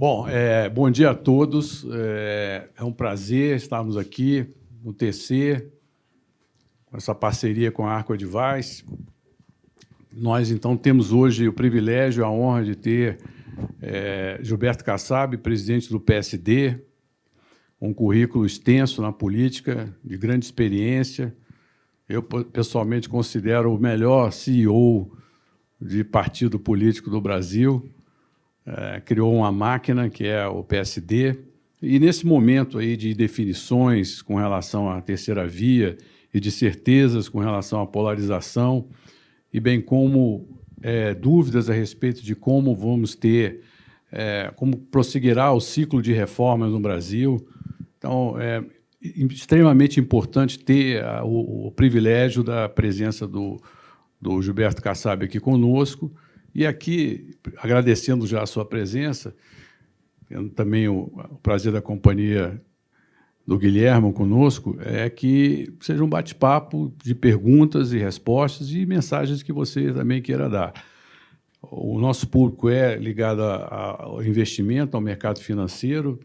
Bom, bom dia a todos. É um prazer estarmos aqui no TC, com essa parceria com a Arco Advice. Nós, então, temos hoje o privilégio e a honra de ter Gilberto Kassab, presidente do PSD, um currículo extenso na política, de grande experiência. Eu, pessoalmente, considero o melhor CEO de partido político do Brasil. Criou uma máquina, que é o PSD, e nesse momento aí de definições com relação à terceira via e de certezas com relação à polarização, e bem como dúvidas a respeito de como vamos ter, como prosseguirá o ciclo de reformas no Brasil. Então, é extremamente importante ter o privilégio da presença do Gilberto Kassab aqui conosco. E aqui, agradecendo já a sua presença, tendo também o prazer da companhia do Guilherme conosco, que seja um bate-papo de perguntas e respostas e mensagens que você também queira dar. O nosso público é ligado ao investimento, ao mercado financeiro.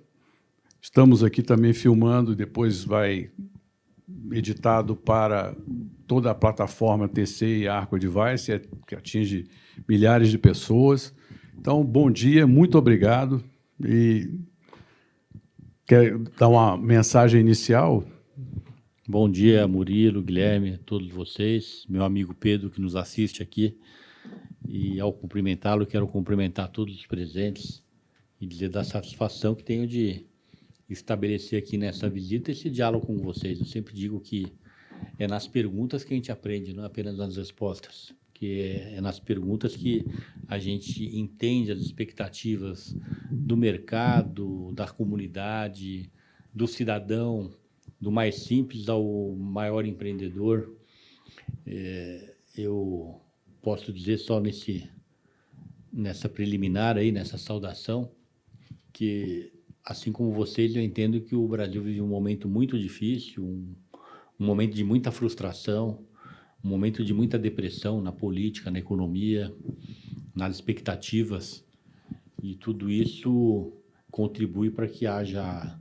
Estamos aqui também filmando, depois vai editado para toda a plataforma TC e Arco Advice, que atinge milhares de pessoas. Então, bom dia, muito obrigado. E quer dar uma mensagem inicial? Bom dia, Murilo, Guilherme, a todos vocês, meu amigo Pedro, que nos assiste aqui. E, ao cumprimentá-lo, quero cumprimentar todos os presentes e dizer da satisfação que tenho de estabelecer aqui nessa visita esse diálogo com vocês. Eu sempre digo que é nas perguntas que a gente aprende, não apenas nas respostas, que é nas perguntas que a gente entende as expectativas do mercado, da comunidade, do cidadão, do mais simples ao maior empreendedor. Eu posso dizer só nessa preliminar aí, nessa saudação, que assim como vocês, eu entendo que o Brasil vive um momento muito difícil, um momento de muita frustração, um momento de muita depressão na política, na economia, nas expectativas. E tudo isso contribui para que haja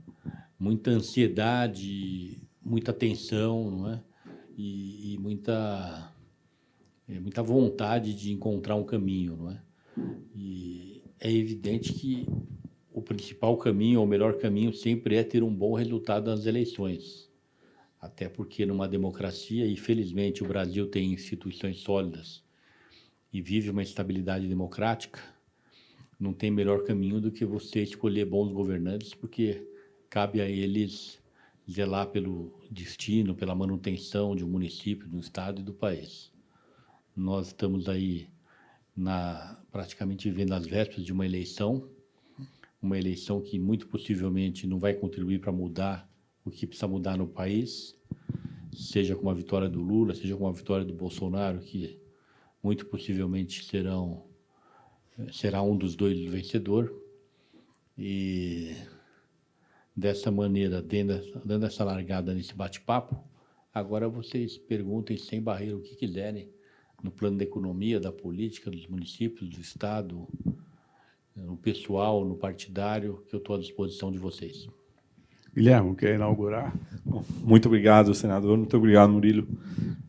muita ansiedade, muita tensão, não é? E muita vontade de encontrar um caminho, não é? E é evidente que o principal caminho, ou o melhor caminho, sempre é ter um bom resultado nas eleições. Até porque numa democracia, e felizmente o Brasil tem instituições sólidas e vive uma estabilidade democrática, não tem melhor caminho do que você escolher bons governantes, porque cabe a eles zelar pelo destino, pela manutenção de um município, de um estado e do país. Nós estamos aí praticamente vivendo as vésperas de uma eleição que muito possivelmente não vai contribuir para mudar o que precisa mudar no país, seja com a vitória do Lula, seja com a vitória do Bolsonaro, que muito possivelmente será um dos dois o vencedor. E dessa maneira, dando essa largada nesse bate-papo, agora vocês perguntem sem barreira o que quiserem no plano da economia, da política, dos municípios, do Estado, no pessoal, no partidário, que eu estou à disposição de vocês. Guilherme, quer inaugurar? Muito obrigado, senador. Muito obrigado, Murilo.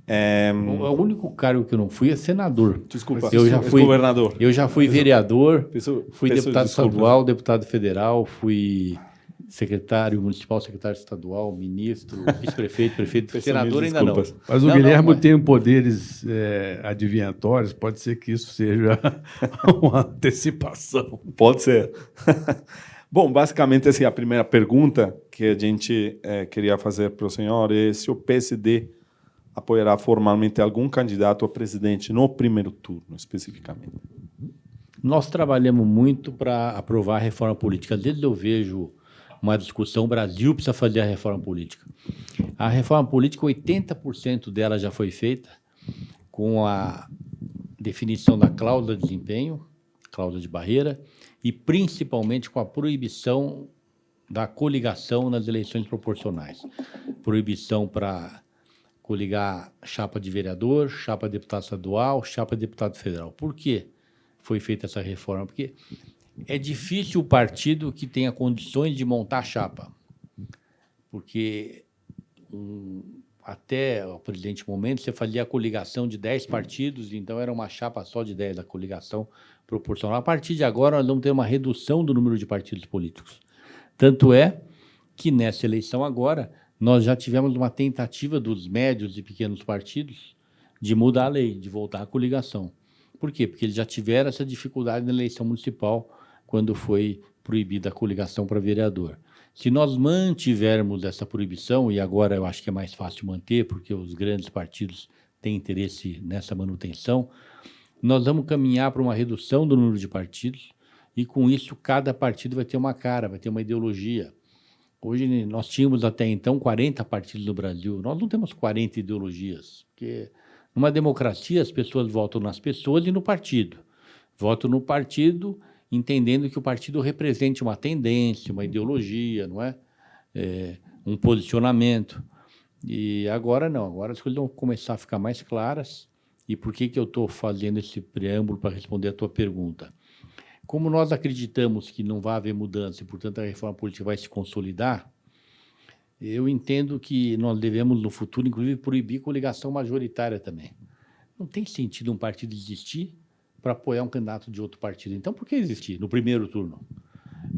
O único cargo que eu não fui é senador. Desculpa, eu já fui governador. Eu já fui vereador, fui deputado desculpa. estadual, deputado federal, fui secretário municipal, secretário estadual, ministro, vice-prefeito, prefeito, senador ainda não. Mas o Guilherme tem poderes adivinhatórios, pode ser que isso seja uma antecipação. Pode ser. Bom, basicamente, assim, a primeira pergunta que a gente queria fazer para o senhor é se o PSD apoiará formalmente algum candidato a presidente no primeiro turno, especificamente. Nós trabalhamos muito para aprovar a reforma política. Às vezes eu vejo uma discussão, o Brasil precisa fazer a reforma política. A reforma política, 80% dela já foi feita com a definição da cláusula de desempenho, cláusula de barreira, e principalmente com a proibição da coligação nas eleições proporcionais. Proibição para coligar chapa de vereador, chapa de deputado estadual, chapa de deputado federal. Por que foi feita essa reforma? Porque É difícil o partido que tenha condições de montar chapa, porque até o presente momento você fazia a coligação de 10 partidos, então era uma chapa só de 10 da coligação proporcional. A partir de agora, nós vamos ter uma redução do número de partidos políticos. Tanto é que nessa eleição agora, nós já tivemos uma tentativa dos médios e pequenos partidos de mudar a lei, de voltar à coligação. Por quê? Porque eles já tiveram essa dificuldade na eleição municipal, quando foi proibida a coligação para vereador. Se nós mantivermos essa proibição, e agora eu acho que é mais fácil manter, porque os grandes partidos têm interesse nessa manutenção, nós vamos caminhar para uma redução do número de partidos, e com isso cada partido vai ter uma cara, vai ter uma ideologia. Hoje nós tínhamos até então 40 partidos no Brasil, nós não temos 40 ideologias, porque numa democracia as pessoas votam nas pessoas e no partido. Votam no partido entendendo que o partido represente uma tendência, uma ideologia, não é? Um posicionamento. E agora não, agora as coisas vão começar a ficar mais claras. E por que eu estou fazendo esse preâmbulo para responder a tua pergunta? Como nós acreditamos que não vai haver mudança e, portanto, a reforma política vai se consolidar, eu entendo que nós devemos, no futuro, inclusive, proibir coligação majoritária também. Não tem sentido um partido existir para apoiar um candidato de outro partido. Então, por que existir no primeiro turno?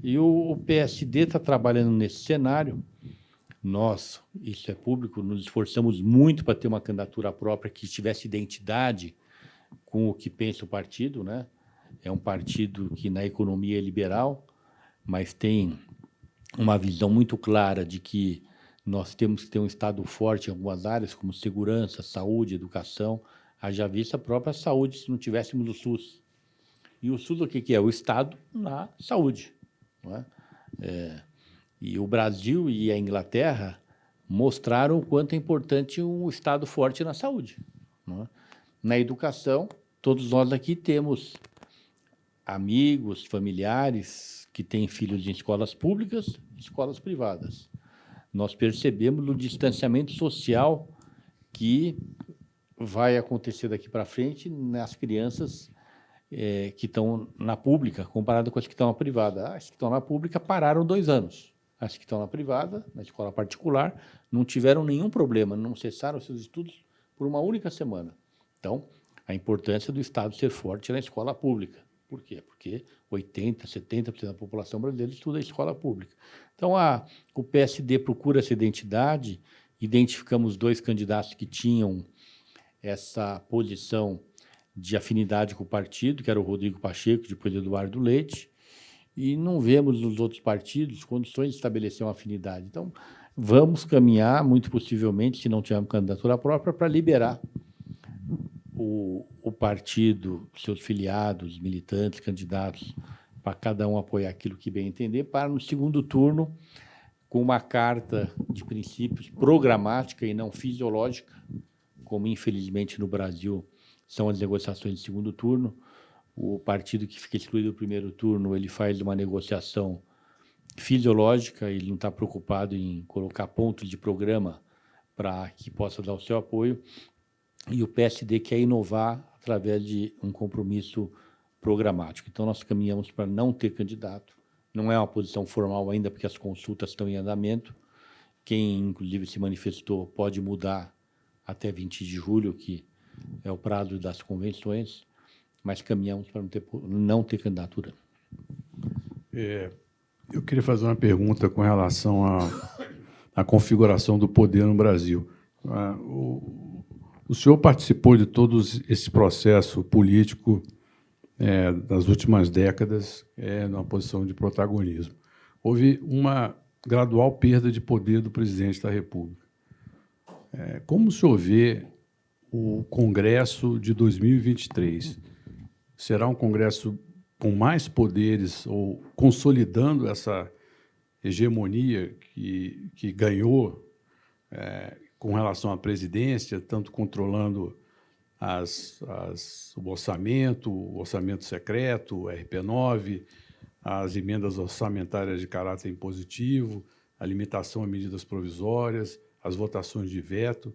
E o PSD está trabalhando nesse cenário. Nós, isso é público, nos esforçamos muito para ter uma candidatura própria que tivesse identidade com o que pensa o partido, né? É um partido que na economia é liberal, mas tem uma visão muito clara de que nós temos que ter um Estado forte em algumas áreas, como segurança, saúde, educação. Haja vista a própria saúde se não tivéssemos o SUS. E o SUS o que é? O Estado na saúde. Não é? E o Brasil e a Inglaterra mostraram o quanto é importante um Estado forte na saúde. Não é? Na educação, todos nós aqui temos amigos, familiares que têm filhos em escolas públicas e escolas privadas. Nós percebemos o distanciamento social que vai acontecer daqui para frente nas crianças que estão na pública, comparado com as que estão na privada. As que estão na pública pararam 2 anos. As que estão na privada, na escola particular, não tiveram nenhum problema, não cessaram seus estudos por uma única semana. Então, a importância do Estado ser forte na escola pública. Por quê? Porque 80%, 70% da população brasileira estuda em escola pública. Então, o PSD procura essa identidade, identificamos 2 candidatos que tinham essa posição de afinidade com o partido, que era o Rodrigo Pacheco, depois Eduardo Leite, e não vemos nos outros partidos condições de estabelecer uma afinidade. Então, vamos caminhar, muito possivelmente, se não tivermos candidatura própria, para liberar o partido, seus filiados, militantes, candidatos, para cada um apoiar aquilo que bem entender, para, no segundo turno, com uma carta de princípios programática e não fisiológica, como, infelizmente, no Brasil, são as negociações de segundo turno. O partido que fica excluído do primeiro turno, ele faz uma negociação fisiológica, ele não está preocupado em colocar pontos de programa para que possa dar o seu apoio, e o PSD quer inovar através de um compromisso programático. Então, nós caminhamos para não ter candidato. Não é uma posição formal ainda, porque as consultas estão em andamento. Quem, inclusive, se manifestou pode mudar até 20 de julho, que é o prazo das convenções, mas caminhamos para não ter candidatura. Eu queria fazer uma pergunta com relação à configuração do poder no Brasil. O senhor participou de todo esse processo político das últimas décadas numa posição de protagonismo. Houve uma gradual perda de poder do presidente da República. Como o senhor vê o Congresso de 2023? Será um Congresso com mais poderes ou consolidando essa hegemonia que ganhou com relação à presidência, tanto controlando o orçamento secreto, o RP9, as emendas orçamentárias de caráter impositivo, a limitação a medidas provisórias, as votações de veto.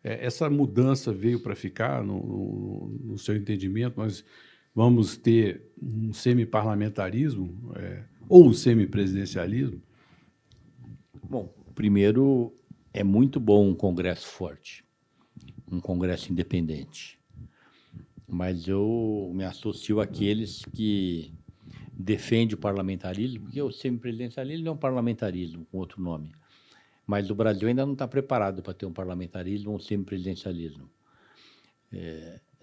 Essa mudança veio para ficar, no seu entendimento? vamos ter um semiparlamentarismo ou um semipresidencialismo? Bom, primeiro, é muito bom um Congresso forte, um Congresso independente. Mas eu me associo àqueles que defendem o parlamentarismo, porque o semipresidencialismo é um parlamentarismo, com outro nome. Mas o Brasil ainda não está preparado para ter um parlamentarismo ou um semipresidencialismo.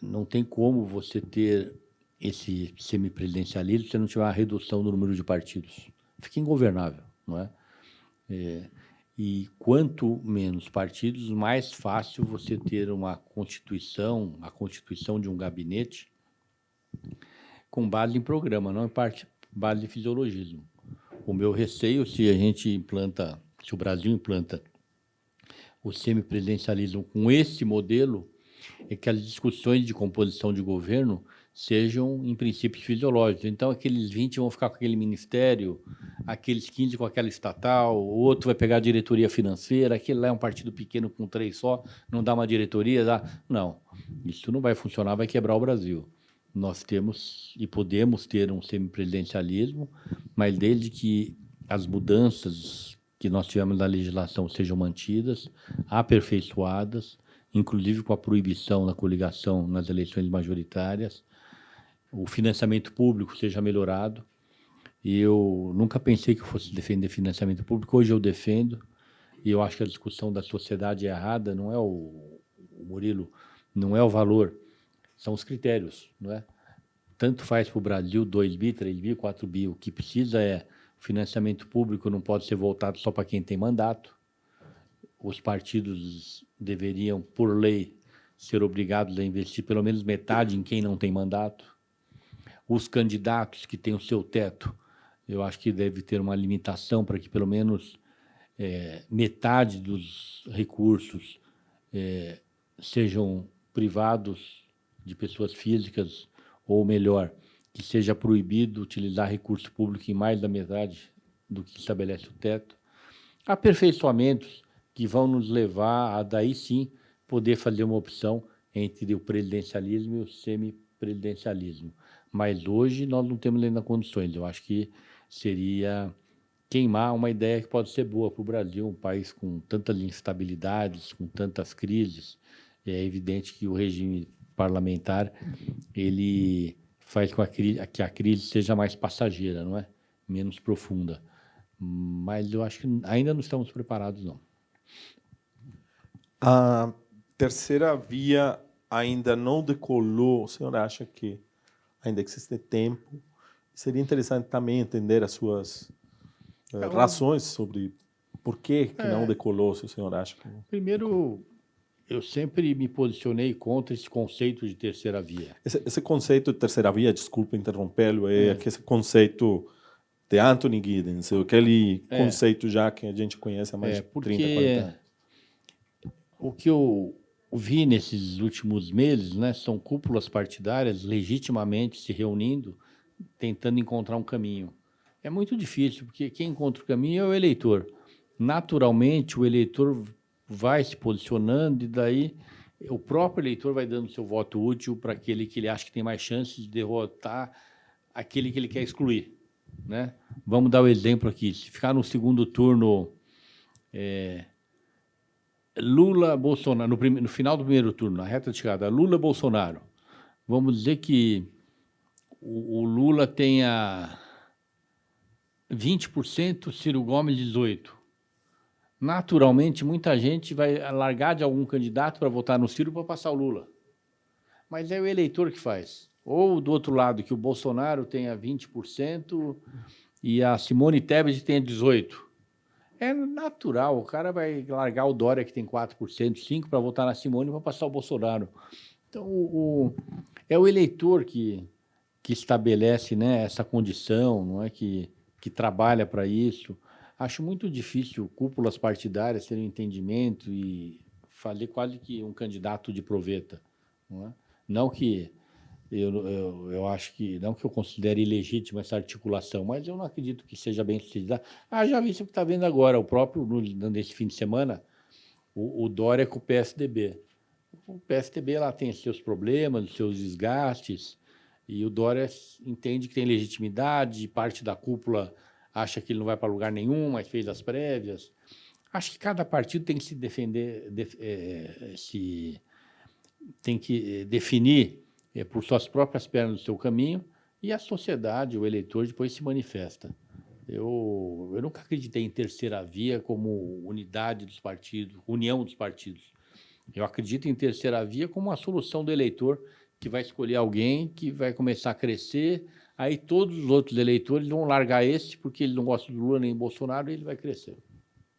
Não tem como você ter esse semipresidencialismo se não tiver uma redução do número de partidos. Fica ingovernável, não é? E quanto menos partidos, mais fácil você ter uma constituição, a constituição de um gabinete com base em programa, não em base de fisiologismo. O meu receio, se o Brasil implanta o semipresidencialismo com esse modelo, é que as discussões de composição de governo sejam, em princípios, fisiológicos. Então, aqueles 20 vão ficar com aquele ministério, aqueles 15 com aquela estatal, o outro vai pegar a diretoria financeira, aquele lá é um partido pequeno com 3 só, não dá uma diretoria, dá... Não, isso não vai funcionar, vai quebrar o Brasil. Nós temos e podemos ter um semipresidencialismo, mas desde que as mudanças que nós tivemos na legislação sejam mantidas, aperfeiçoadas, inclusive com a proibição da coligação nas eleições majoritárias, o financiamento público seja melhorado. E eu nunca pensei que eu fosse defender financiamento público, hoje eu defendo, e eu acho que a discussão da sociedade é errada, não é o Murilo, não é o valor, são os critérios, não é? Tanto faz para o Brasil 2 bi, 3 bi, 4 bi, o que precisa é o financiamento público não pode ser voltado só para quem tem mandato, os partidos deveriam, por lei, ser obrigados a investir pelo menos metade em quem não tem mandato. Os candidatos que têm o seu teto, eu acho que deve ter uma limitação para que pelo menos metade dos recursos sejam privados de pessoas físicas, ou melhor, que seja proibido utilizar recurso público em mais da metade do que estabelece o teto. Aperfeiçoamentos que vão nos levar a, daí sim, poder fazer uma opção entre o presidencialismo e o semipresidencialismo. Mas hoje nós não temos ainda condições. Eu acho que seria queimar uma ideia que pode ser boa para o Brasil, um país com tantas instabilidades, com tantas crises. É evidente que o regime parlamentar ele faz com que a crise seja mais passageira, não é? Menos profunda. Mas eu acho que ainda não estamos preparados, não. A terceira via ainda não decolou. O senhor acha que ainda existe tempo? Seria interessante também entender as suas razões sobre por que não decolou, se o senhor acha que... Primeiro, eu sempre me posicionei contra esse conceito de terceira via. Esse conceito de terceira via, desculpa interrompê-lo, é aquele conceito de Anthony Giddens, aquele conceito já que a gente conhece há mais de 30, 40 anos. O que eu vi nesses últimos meses, né, são cúpulas partidárias legitimamente se reunindo, tentando encontrar um caminho. É muito difícil, porque quem encontra o caminho é o eleitor. Naturalmente, o eleitor vai se posicionando e daí o próprio eleitor vai dando seu voto útil para aquele que ele acha que tem mais chances de derrotar aquele que ele quer excluir, né? Vamos dar o exemplo aqui. Se ficar no segundo turno Lula, Bolsonaro, no final do primeiro turno, na reta de chegada, Lula, Bolsonaro, vamos dizer que o Lula tenha 20%, Ciro Gomes 18%. Naturalmente, muita gente vai largar de algum candidato para votar no Ciro para passar o Lula. Mas é o eleitor que faz. Ou, do outro lado, que o Bolsonaro tenha 20% e a Simone Tebet tenha 18%. É natural, o cara vai largar o Dória, que tem 4%, 5% para votar na Simone para passar o Bolsonaro. Então, é o eleitor que estabelece, né, essa condição, não é, que trabalha para isso. Acho muito difícil cúpulas partidárias terem entendimento e fazer quase que um candidato de proveta. Não é? Não que eu acho que não que eu considere ilegítima essa articulação, mas eu não acredito que seja bem sucedida. Já vi isso que está vendo agora, o próprio nesse fim de semana, o Dória com o PSDB. O PSDB lá tem seus problemas, seus desgastes. E o Dória entende que tem legitimidade, parte da cúpula acha que ele não vai para lugar nenhum, mas fez as prévias. Acho que cada partido tem que se defender, tem que definir por suas próprias pernas o seu caminho, e a sociedade, o eleitor, depois se manifesta. Eu nunca acreditei em terceira via como unidade dos partidos, união dos partidos. Eu acredito em terceira via como uma solução do eleitor que vai escolher alguém que vai começar a crescer, aí todos os outros eleitores vão largar esse porque ele não gosta do Lula nem do Bolsonaro e ele vai crescer.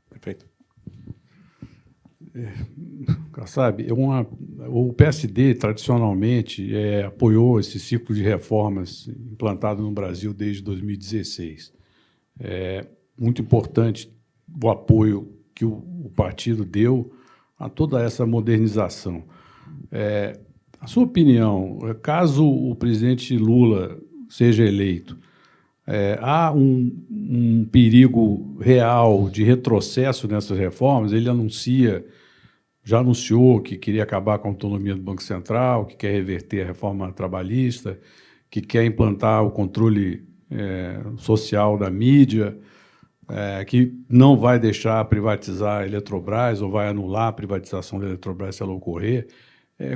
Perfeito. Sabe, o PSD, tradicionalmente, apoiou esse ciclo de reformas implantado no Brasil desde 2016. É muito importante o apoio que o partido deu a toda essa modernização. A sua opinião, caso o presidente Lula seja eleito, há um perigo real de retrocesso nessas reformas? Ele já anunciou que queria acabar com a autonomia do Banco Central, que quer reverter a reforma trabalhista, que quer implantar o controle social da mídia, que não vai deixar privatizar a Eletrobras ou vai anular a privatização da Eletrobras se ela ocorrer.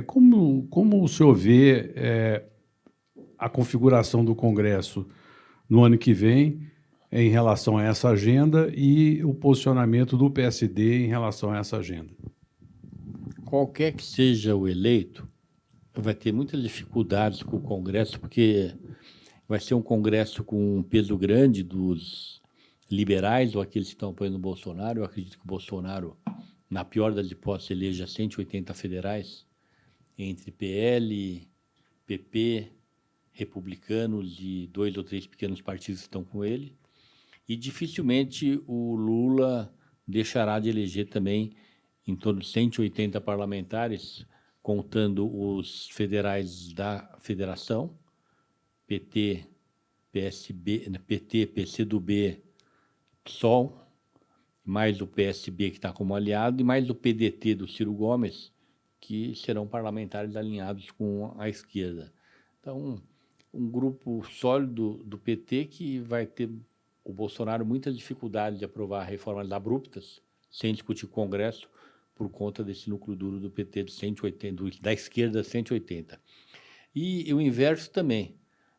Como o senhor vê a configuração do Congresso no ano que vem em relação a essa agenda e o posicionamento do PSD em relação a essa agenda? Qualquer que seja o eleito, vai ter muitas dificuldades com o Congresso, porque vai ser um Congresso com um peso grande dos liberais ou aqueles que estão apoiando o Bolsonaro. Eu acredito que o Bolsonaro, na pior das hipóteses, eleja 180 federais, entre PL, PP, republicanos e 2 ou 3 pequenos partidos que estão com ele. E dificilmente o Lula deixará de eleger também em torno de 180 parlamentares, contando os federais da federação, PT, PCdoB, PSOL, mais o PSB que está como aliado, e mais o PDT do Ciro Gomes, que serão parlamentares alinhados com a esquerda. Então, um grupo sólido do PT que vai ter o Bolsonaro muitas dificuldades de aprovar reformas abruptas, sem discutir com o Congresso, por conta desse núcleo duro do PT de 180, da esquerda 180. E o inverso também.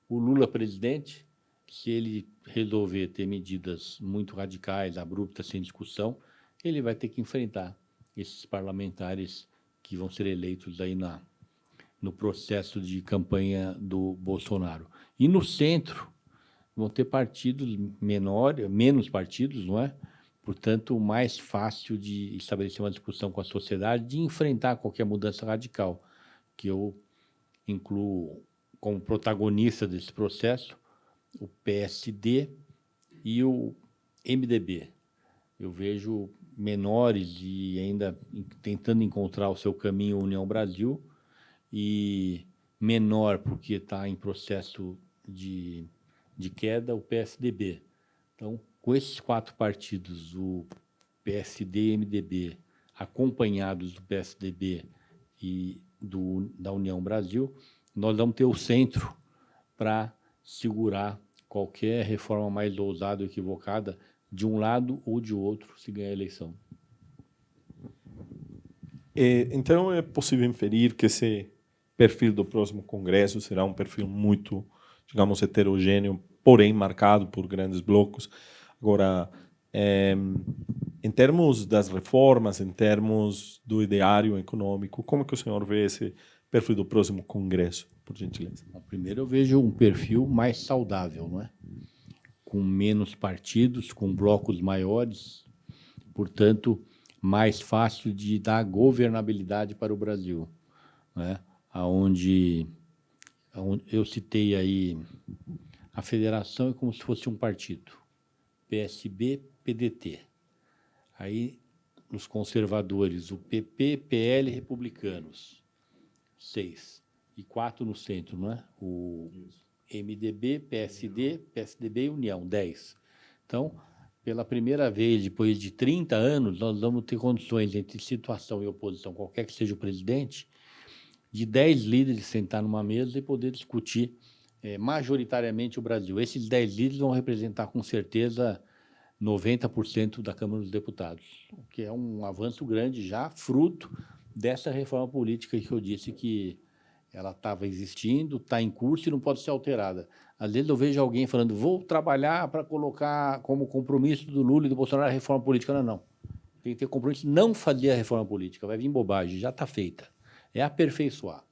O Lula presidente, se ele resolver ter medidas muito radicais, abruptas, sem discussão, ele vai ter que enfrentar esses parlamentares que vão ser eleitos aí no processo de campanha do Bolsonaro. E no centro vão ter partidos menos partidos, não é? Portanto, mais fácil de estabelecer uma discussão com a sociedade, de enfrentar qualquer mudança radical, que eu incluo como protagonista desse processo o PSD e o MDB. Eu vejo menores e ainda tentando encontrar o seu caminho União Brasil, e menor porque está em processo de queda, o PSDB. Então, com esses 4 partidos, o PSD e MDB, acompanhados do PSDB e da União Brasil, nós vamos ter o centro para segurar qualquer reforma mais ousada ou equivocada de um lado ou de outro se ganhar a eleição. Então, é possível inferir que esse perfil do próximo Congresso será um perfil muito, digamos, heterogêneo, porém marcado por grandes blocos. Agora, em termos das reformas, em termos do ideário econômico, como que o senhor vê esse perfil do próximo Congresso, por gentileza? Bom, primeiro, eu vejo um perfil mais saudável, não é? Com menos partidos, com blocos maiores, portanto, mais fácil de dar governabilidade para o Brasil, né? Onde eu citei aí, a federação é como se fosse um partido, PSB, PDT. Aí, os conservadores, o PP, PL, republicanos, 6. E 4 no centro, não é? O MDB, PSD, PSDB e União, 10. Então, pela primeira vez, depois de 30 anos, nós vamos ter condições entre situação e oposição, qualquer que seja o presidente, de 10 líderes sentar numa mesa e poder discutir majoritariamente o Brasil. Esses 10 líderes vão representar, com certeza, 90% da Câmara dos Deputados, o que é um avanço grande já, fruto dessa reforma política que eu disse que ela estava existindo, está em curso e não pode ser alterada. Às vezes eu vejo alguém falando, vou trabalhar para colocar como compromisso do Lula e do Bolsonaro a reforma política. Não, não. Tem que ter compromisso de não fazer a reforma política. Vai vir bobagem, já está feita. É aperfeiçoar.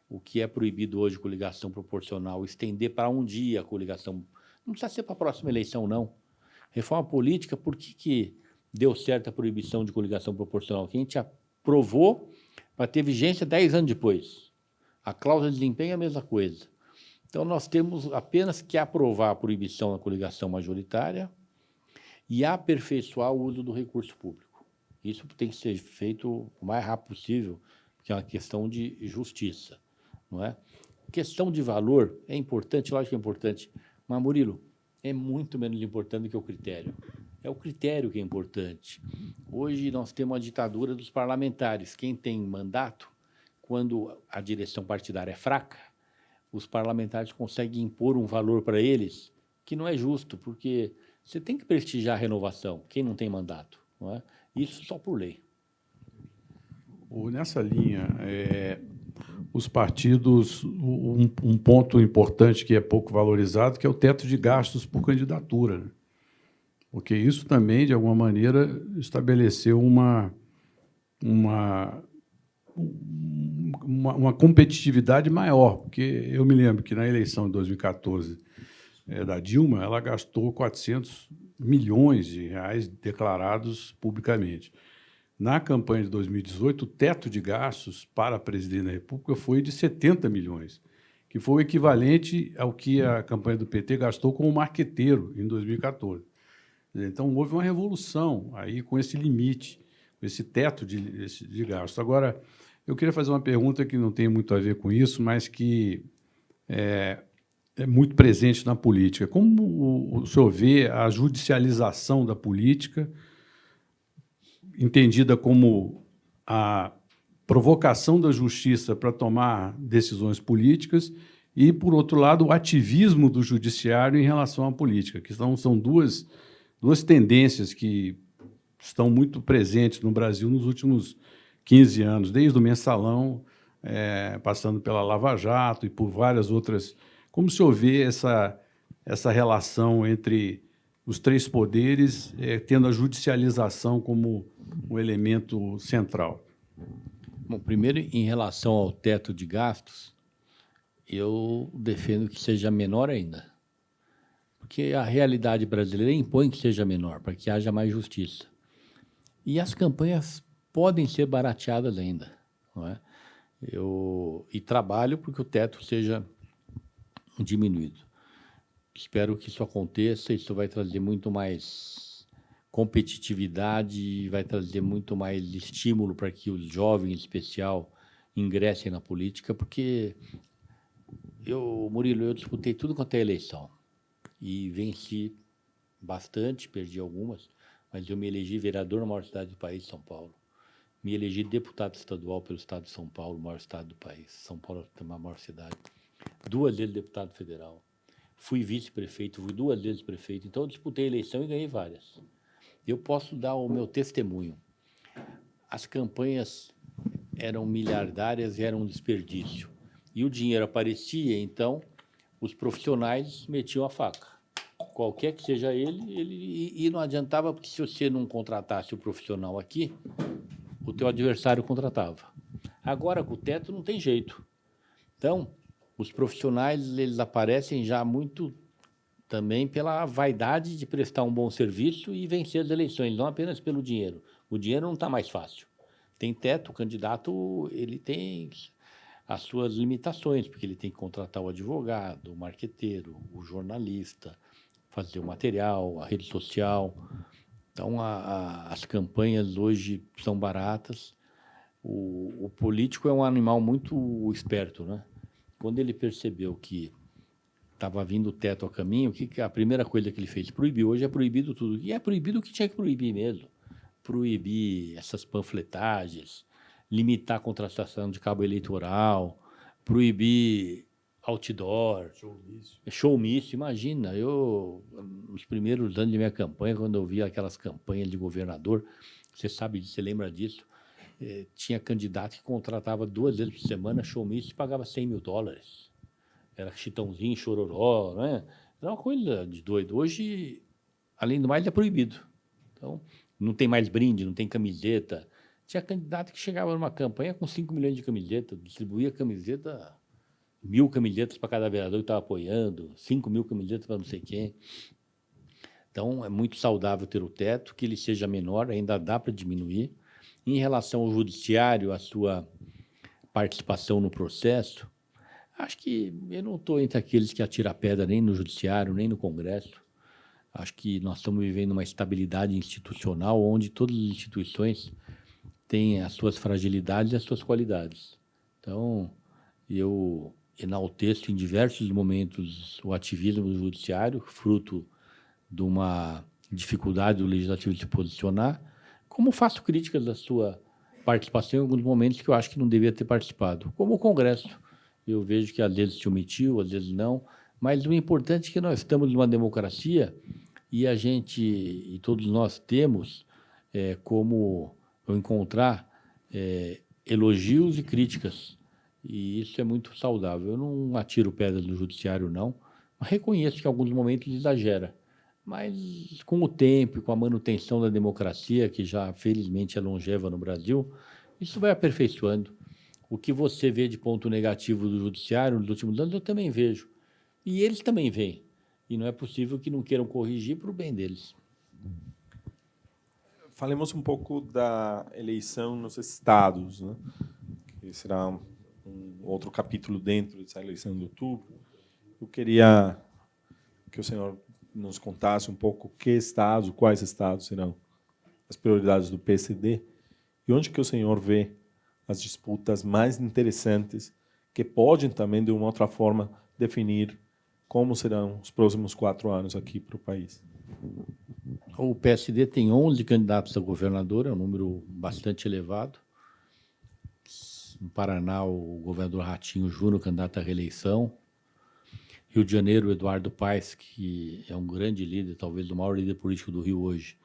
O que é proibido hoje, coligação proporcional, estender para um dia a coligação. Não precisa ser para a próxima eleição, não. Reforma política, por que deu certo a proibição de coligação proporcional? Que a gente aprovou para ter vigência 10 anos depois. A cláusula de desempenho é a mesma coisa. Então, nós temos apenas que aprovar a proibição da coligação majoritária e aperfeiçoar o uso do recurso público. Isso tem que ser feito o mais rápido possível, porque é uma questão de justiça, não é? Questão de valor é importante, lógico que é importante, mas, Murilo, é muito menos importante do que o critério. É o critério que é importante. Hoje nós temos a ditadura dos parlamentares. Quem tem mandato, quando a direção partidária é fraca, os parlamentares conseguem impor um valor para eles que não é justo, porque você tem que prestigiar a renovação, quem não tem mandato, não é? Isso só por lei. Nessa linha, os partidos, um ponto importante que é pouco valorizado, que é o teto de gastos por candidatura, né? Porque isso também, de alguma maneira, estabeleceu uma competitividade maior, porque eu me lembro que na eleição de 2014 da Dilma, ela gastou 400 milhões de reais declarados publicamente. Na campanha de 2018, o teto de gastos para a presidente da República foi de 70 milhões, que foi o equivalente ao que a campanha do PT gastou com o marqueteiro em 2014. Então, houve uma revolução aí com esse limite, com esse teto de gastos. Agora, eu queria fazer uma pergunta que não tem muito a ver com isso, mas que é muito presente na política. Como o senhor vê a judicialização da política, entendida como a provocação da justiça para tomar decisões políticas e, por outro lado, o ativismo do judiciário em relação à política, que são duas tendências que estão muito presentes no Brasil nos últimos 15 anos, desde o Mensalão, passando pela Lava Jato e por várias outras. Como o senhor vê essa relação entre os três poderes, tendo a judicialização como um elemento central? Bom, primeiro, em relação ao teto de gastos, eu defendo que seja menor ainda, porque a realidade brasileira impõe que seja menor, para que haja mais justiça. E as campanhas podem ser barateadas ainda, não é? E trabalho porque o teto seja diminuído. Espero que isso aconteça, isso vai trazer muito mais competitividade, vai trazer muito mais estímulo para que os jovens, em especial, ingressem na política, porque Murilo, eu disputei tudo quanto é eleição e venci bastante, perdi algumas, mas eu me elegi vereador na maior cidade do país, São Paulo. Me elegi deputado estadual pelo estado de São Paulo, o maior estado do país. São Paulo é uma maior cidade. 2 vezes deputado federal. Fui vice-prefeito, fui 2 vezes prefeito. Então, eu disputei a eleição e ganhei várias. Eu posso dar o meu testemunho. As campanhas eram miliardárias e eram um desperdício. E o dinheiro aparecia, então, os profissionais metiam a faca. Qualquer que seja e não adiantava, porque se você não contratasse o profissional aqui, o teu adversário contratava. Agora, com o teto, não tem jeito. Então, os profissionais, eles aparecem já muito também pela vaidade de prestar um bom serviço e vencer as eleições, não apenas pelo dinheiro. O dinheiro não está mais fácil. Tem teto, o candidato ele tem as suas limitações, porque ele tem que contratar o advogado, o marqueteiro, o jornalista, fazer o material, a rede social. Então, as campanhas hoje são baratas. O político é um animal muito esperto, né? Quando ele percebeu que estava vindo o teto a caminho, a primeira coisa que ele fez? Proibiu. Hoje é proibido tudo. E é proibido o que tinha que proibir mesmo. Proibir essas panfletagens, limitar a contratação de cabo eleitoral, proibir outdoor, showmício. Imagina, nos primeiros anos de minha campanha, quando eu via aquelas campanhas de governador, você sabe disso, você lembra disso, tinha candidato que contratava 2 vezes por semana showmício e pagava $100 mil. Era Chitãozinho, Chororó, né? Era uma coisa de doido. Hoje, além do mais, é proibido. Então, não tem mais brinde, não tem camiseta. Tinha candidato que chegava numa campanha com 5 milhões de camisetas, distribuía camiseta, 1.000 camisetas para cada vereador que estava apoiando, 5 mil camisetas para não sei quem. Então, é muito saudável ter o teto, que ele seja menor, ainda dá para diminuir. Em relação ao judiciário, a sua participação no processo, acho que eu não estou entre aqueles que atiram a pedra nem no judiciário, nem no Congresso. Acho que nós estamos vivendo uma estabilidade institucional onde todas as instituições têm as suas fragilidades e as suas qualidades. Então, eu enalteço em diversos momentos o ativismo do judiciário, fruto de uma dificuldade do legislativo de se posicionar, como faço críticas da sua participação em alguns momentos que eu acho que não devia ter participado. Como o Congresso, eu vejo que às vezes se omitiu, às vezes não, mas o importante é que nós estamos numa democracia e a gente, e todos nós temos como encontrar elogios e críticas, e isso é muito saudável. Eu não atiro pedras no judiciário, não, mas reconheço que em alguns momentos exagera. Mas com o tempo e com a manutenção da democracia, que já felizmente é longeva no Brasil, isso vai aperfeiçoando. O que você vê de ponto negativo do judiciário nos últimos anos, eu também vejo. E eles também veem. E não é possível que não queiram corrigir para o bem deles. Falemos um pouco da eleição nos estados, né? Que será um outro capítulo dentro dessa eleição de outubro. Eu queria que o senhor nos contasse um pouco quais estados serão as prioridades do PSD e onde que o senhor vê as disputas mais interessantes que podem também, de uma outra forma, definir como serão os próximos 4 anos aqui para o país. O PSD tem 11 candidatos a governador, é um número bastante elevado. No Paraná, o governador Ratinho Júnior, candidato à reeleição. Rio de Janeiro, Eduardo Paes, que é um grande líder, talvez o maior líder político do Rio hoje,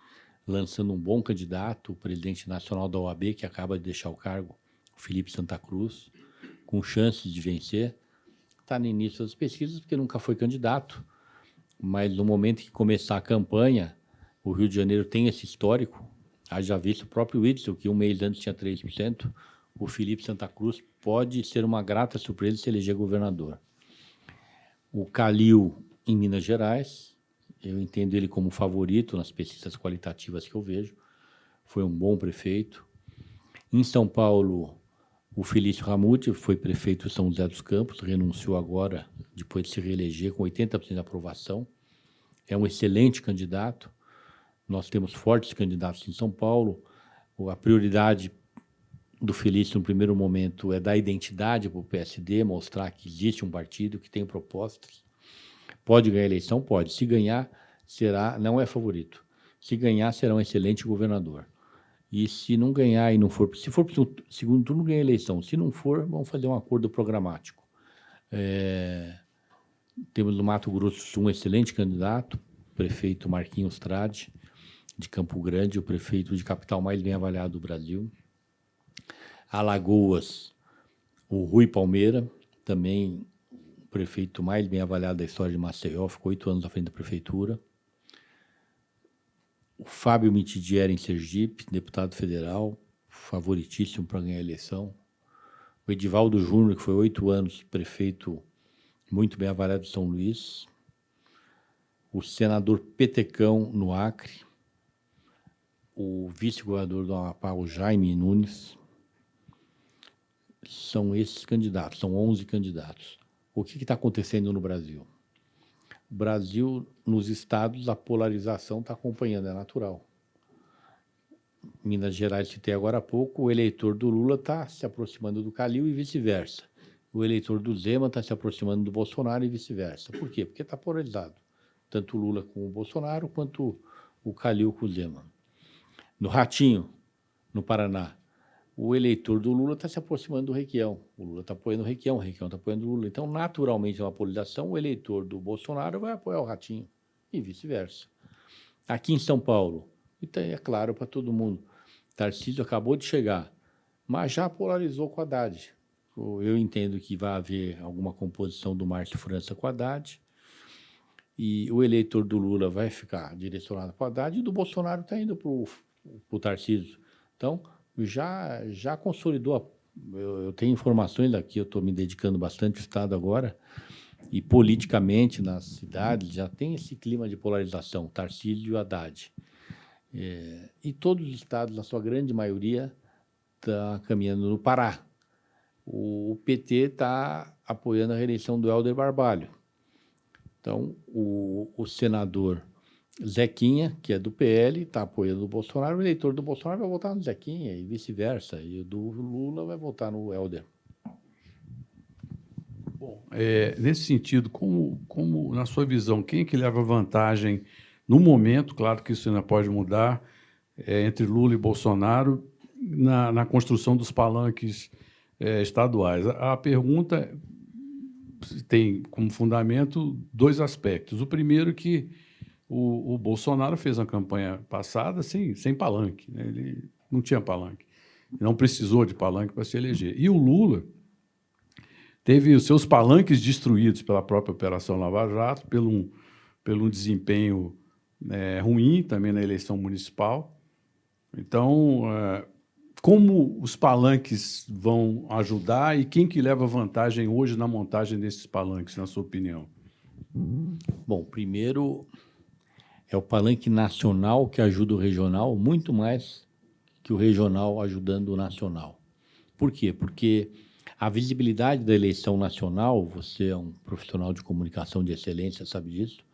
lançando um bom candidato, o presidente nacional da OAB, que acaba de deixar o cargo, o Felipe Santa Cruz, com chances de vencer. Está no início das pesquisas, porque nunca foi candidato, mas no momento que começar a campanha, o Rio de Janeiro tem esse histórico, haja visto o próprio Witzel, que um mês antes tinha 3%, o Felipe Santa Cruz pode ser uma grata surpresa se eleger governador. O Calil, em Minas Gerais, eu entendo ele como favorito nas pesquisas qualitativas que eu vejo, foi um bom prefeito. Em São Paulo, o Felício Ramute foi prefeito de São José dos Campos, renunciou agora, depois de se reeleger, com 80% de aprovação. É um excelente candidato. Nós temos fortes candidatos em São Paulo. A prioridade do Felício, no primeiro momento, é dar identidade para o PSD, mostrar que existe um partido que tem propostas. Pode ganhar a eleição? Pode. Se ganhar, não é favorito. Se ganhar, será um excelente governador. E se não ganhar e não for... Se for para o segundo turno, ganha a eleição. Se não for, vamos fazer um acordo programático. Temos no Mato Grosso do Sul um excelente candidato, o prefeito Marquinhos Trade, de Campo Grande, o prefeito de capital mais bem avaliado do Brasil. Alagoas, o Rui Palmeira, também o prefeito mais bem avaliado da história de Maceió, ficou 8 anos à frente da prefeitura. O Fábio Mitidieri, em Sergipe, deputado federal, favoritíssimo para ganhar a eleição. O Edivaldo Júnior, que foi 8 anos prefeito muito bem avaliado de São Luís. O senador Petecão, no Acre. O vice-governador do Amapá, o Jaime Nunes. São esses candidatos, são 11 candidatos. O que está acontecendo no Brasil? O Brasil, nos estados, a polarização está acompanhando, é natural. Minas Gerais, citei agora há pouco, o eleitor do Lula está se aproximando do Calil e vice-versa. O eleitor do Zema está se aproximando do Bolsonaro e vice-versa. Por quê? Porque está polarizado. Tanto o Lula com o Bolsonaro, quanto o Calil com o Zema. No Ratinho, no Paraná, o eleitor do Lula está se aproximando do Requião. O Lula está apoiando o Requião está apoiando o Lula. Então, naturalmente, é uma polarização, o eleitor do Bolsonaro vai apoiar o Ratinho e vice-versa. Aqui em São Paulo, então é claro para todo mundo, Tarcísio acabou de chegar, mas já polarizou com o Haddad. Eu entendo que vai haver alguma composição do Márcio França com o Haddad, e o eleitor do Lula vai ficar direcionado para o Haddad, e do Bolsonaro está indo para o Tarcísio. Então, já consolidou. Eu tenho informações daqui, eu estou me dedicando bastante ao Estado agora, e politicamente nas cidades já tem esse clima de polarização, Tarcísio e Haddad. E todos os estados, na sua grande maioria, está caminhando no Pará. O PT está apoiando a reeleição do Helder Barbalho. Então, o senador Zequinha, que é do PL, está apoiando o Bolsonaro, o eleitor do Bolsonaro vai votar no Zequinha e vice-versa, e o do Lula vai votar no Helder. Bom, nesse sentido, como, na sua visão, quem é que leva vantagem no momento, claro que isso ainda pode mudar, entre Lula e Bolsonaro, na construção dos palanques estaduais? A pergunta tem como fundamento dois aspectos. O primeiro que o Bolsonaro fez uma campanha passada sem palanque, né? Ele não tinha palanque, não precisou de palanque para se eleger. E o Lula teve os seus palanques destruídos pela própria Operação Lava Jato, pelo desempenho ruim também na eleição municipal. Então, como os palanques vão ajudar e quem que leva vantagem hoje na montagem desses palanques, na sua opinião? Bom, primeiro é o palanque nacional que ajuda o regional muito mais que o regional ajudando o nacional. Por quê? Porque a visibilidade da eleição nacional, você é um profissional de comunicação de excelência, sabe disso,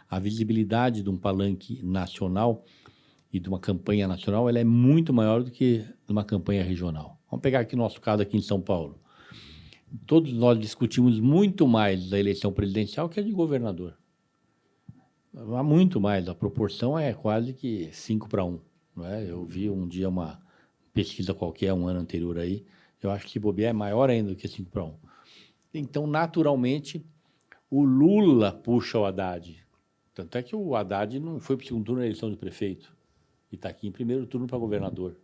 a visibilidade de um palanque nacional e de uma campanha nacional, ela é muito maior do que de uma campanha regional. Vamos pegar aqui o nosso caso aqui em São Paulo. Todos nós discutimos muito mais da eleição presidencial que a de governador. Há muito mais, a proporção é quase que 5-1. Não é? Eu vi um dia uma pesquisa qualquer, um ano anterior aí, eu acho que se bobear é maior ainda do que 5-1. Então, naturalmente, o Lula puxa o Haddad. Tanto é que o Haddad não foi para o segundo turno na eleição de prefeito e está aqui em primeiro turno para governador.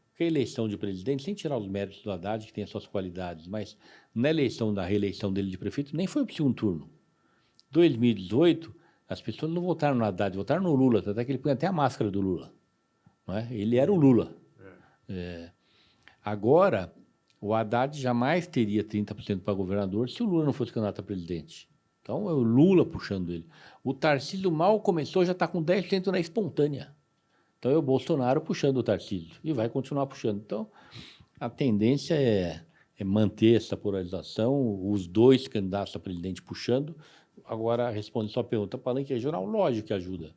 Porque a eleição de presidente, sem tirar os méritos do Haddad, que tem as suas qualidades, mas na eleição da reeleição dele de prefeito, nem foi para o segundo turno. Em 2018, as pessoas não votaram no Haddad, votaram no Lula, até que ele põe até a máscara do Lula. Não é? Ele era o Lula. Agora, o Haddad jamais teria 30% para governador se o Lula não fosse candidato a presidente. Então, é o Lula puxando ele. O Tarcísio mal começou, já está com 10% na espontânea. Então, é o Bolsonaro puxando o Tarcísio e vai continuar puxando. Então, a tendência é manter essa polarização, os dois candidatos a presidente puxando. Agora, respondendo a sua pergunta, palanque regional, lógico que ajuda.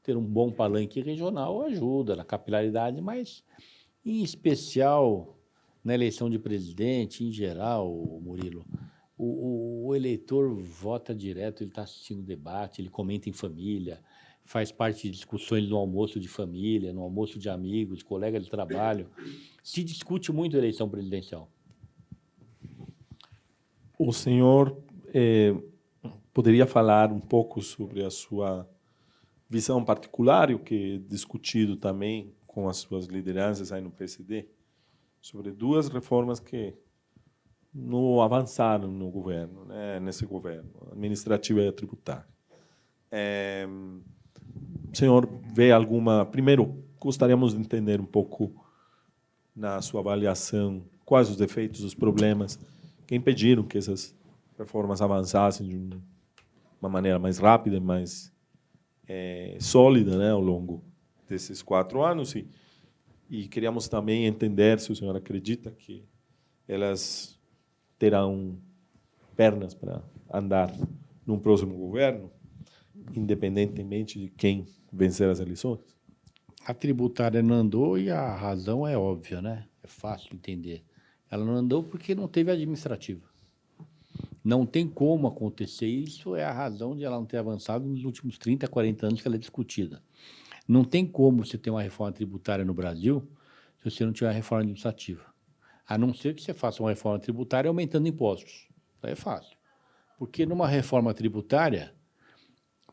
Ter um bom palanque regional ajuda na capilaridade, mas, em especial, na eleição de presidente, em geral, Murilo, o eleitor vota direto, ele está assistindo debate, ele comenta em família, faz parte de discussões no almoço de família, no almoço de amigos, de colega de trabalho. Se discute muito a eleição presidencial. O senhor poderia falar um pouco sobre a sua visão particular, e o que é discutido também com as suas lideranças aí no PSD, sobre duas reformas que não avançaram no governo, né, nesse governo, administrativa e tributária. O senhor vê alguma... Primeiro, gostaríamos de entender um pouco, na sua avaliação, quais os defeitos, os problemas que impediram que essas reformas avançassem de uma maneira mais rápida, mais sólida, né, ao longo desses 4 anos. E queríamos também entender se o senhor acredita que elas terão pernas para andar num próximo governo, independentemente de quem vencer as eleições. A tributária não andou e a razão é óbvia, né? É fácil de entender. Ela não andou porque não teve administrativa. Não tem como acontecer isso, é a razão de ela não ter avançado nos últimos 30, 40 anos que ela é discutida. Não tem como você ter uma reforma tributária no Brasil se se você não tiver uma reforma administrativa. A não ser que você faça uma reforma tributária aumentando impostos. Isso aí é fácil. Porque numa reforma tributária,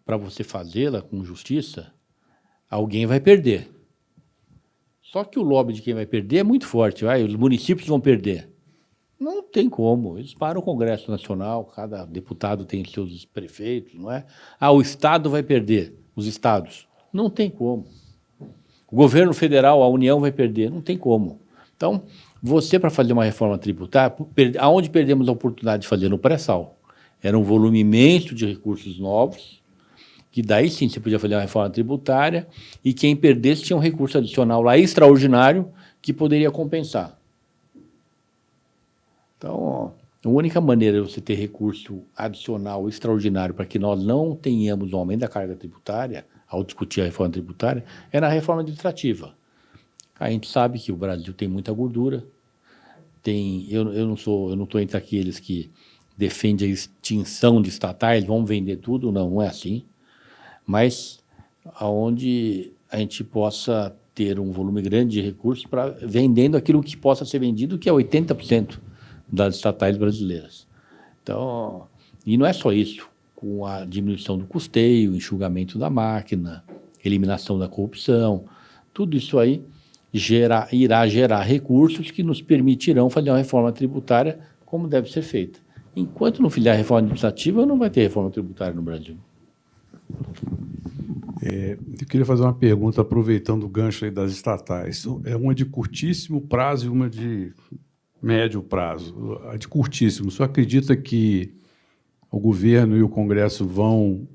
para você fazê-la com justiça, alguém vai perder. Só que o lobby de quem vai perder é muito forte. Os municípios vão perder. Não tem como. Eles param o Congresso Nacional, cada deputado tem seus prefeitos, não é? O Estado vai perder, os estados. Não tem como. O governo federal, a União vai perder. Não tem como. Então, você, para fazer uma reforma tributária, aonde perdemos a oportunidade de fazer? No pré-sal. Era um volume imenso de recursos novos, que daí sim você podia fazer uma reforma tributária, e quem perdesse tinha um recurso adicional lá extraordinário que poderia compensar. Então, a única maneira de você ter recurso adicional extraordinário para que nós não tenhamos um aumento da carga tributária, ao discutir a reforma tributária, é na reforma administrativa. A gente sabe que o Brasil tem muita gordura, eu não estou entre aqueles que defendem a extinção de estatais, vamos vender tudo, não é assim, mas aonde a gente possa ter um volume grande de recursos para vendendo aquilo que possa ser vendido, que é 80% das estatais brasileiras. Então, e não é só isso, com a diminuição do custeio, enxugamento da máquina, eliminação da corrupção, tudo isso aí irá gerar recursos que nos permitirão fazer uma reforma tributária como deve ser feita. Enquanto não fizer a reforma administrativa, não vai ter reforma tributária no Brasil. Eu queria fazer uma pergunta, aproveitando o gancho aí das estatais. É uma de curtíssimo prazo e uma de médio prazo. A de curtíssimo, o senhor acredita que o governo e o Congresso vão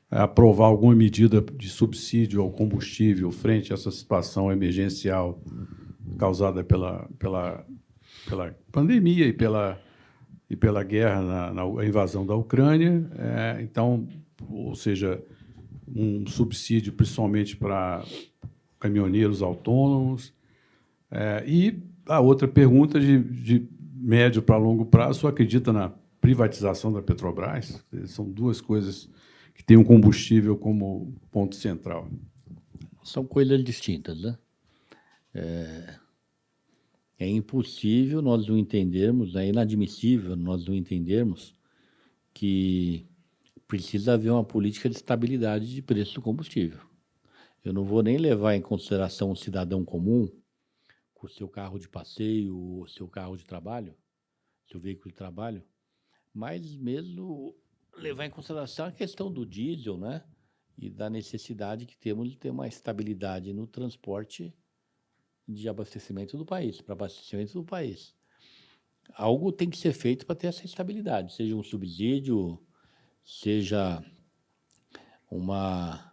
aprovar alguma medida de subsídio ao combustível frente a essa situação emergencial causada pela pandemia e pela guerra, na invasão da Ucrânia? Então, ou seja, um subsídio principalmente para caminhoneiros autônomos. E a outra pergunta de médio para longo prazo, o senhor acredita na privatização da Petrobras? São duas coisas que têm o combustível como ponto central. São coisas distintas, né? É impossível nós não entendermos, é inadmissível nós não entendermos que precisa haver uma política de estabilidade de preço do combustível. Eu não vou nem levar em consideração o cidadão comum com o seu carro de passeio, o seu carro de trabalho, seu veículo de trabalho, mas mesmo levar em consideração a questão do diesel, né? E da necessidade que temos de ter uma estabilidade no transporte de abastecimento do país, para abastecimento do país. Algo tem que ser feito para ter essa estabilidade, seja um subsídio, seja uma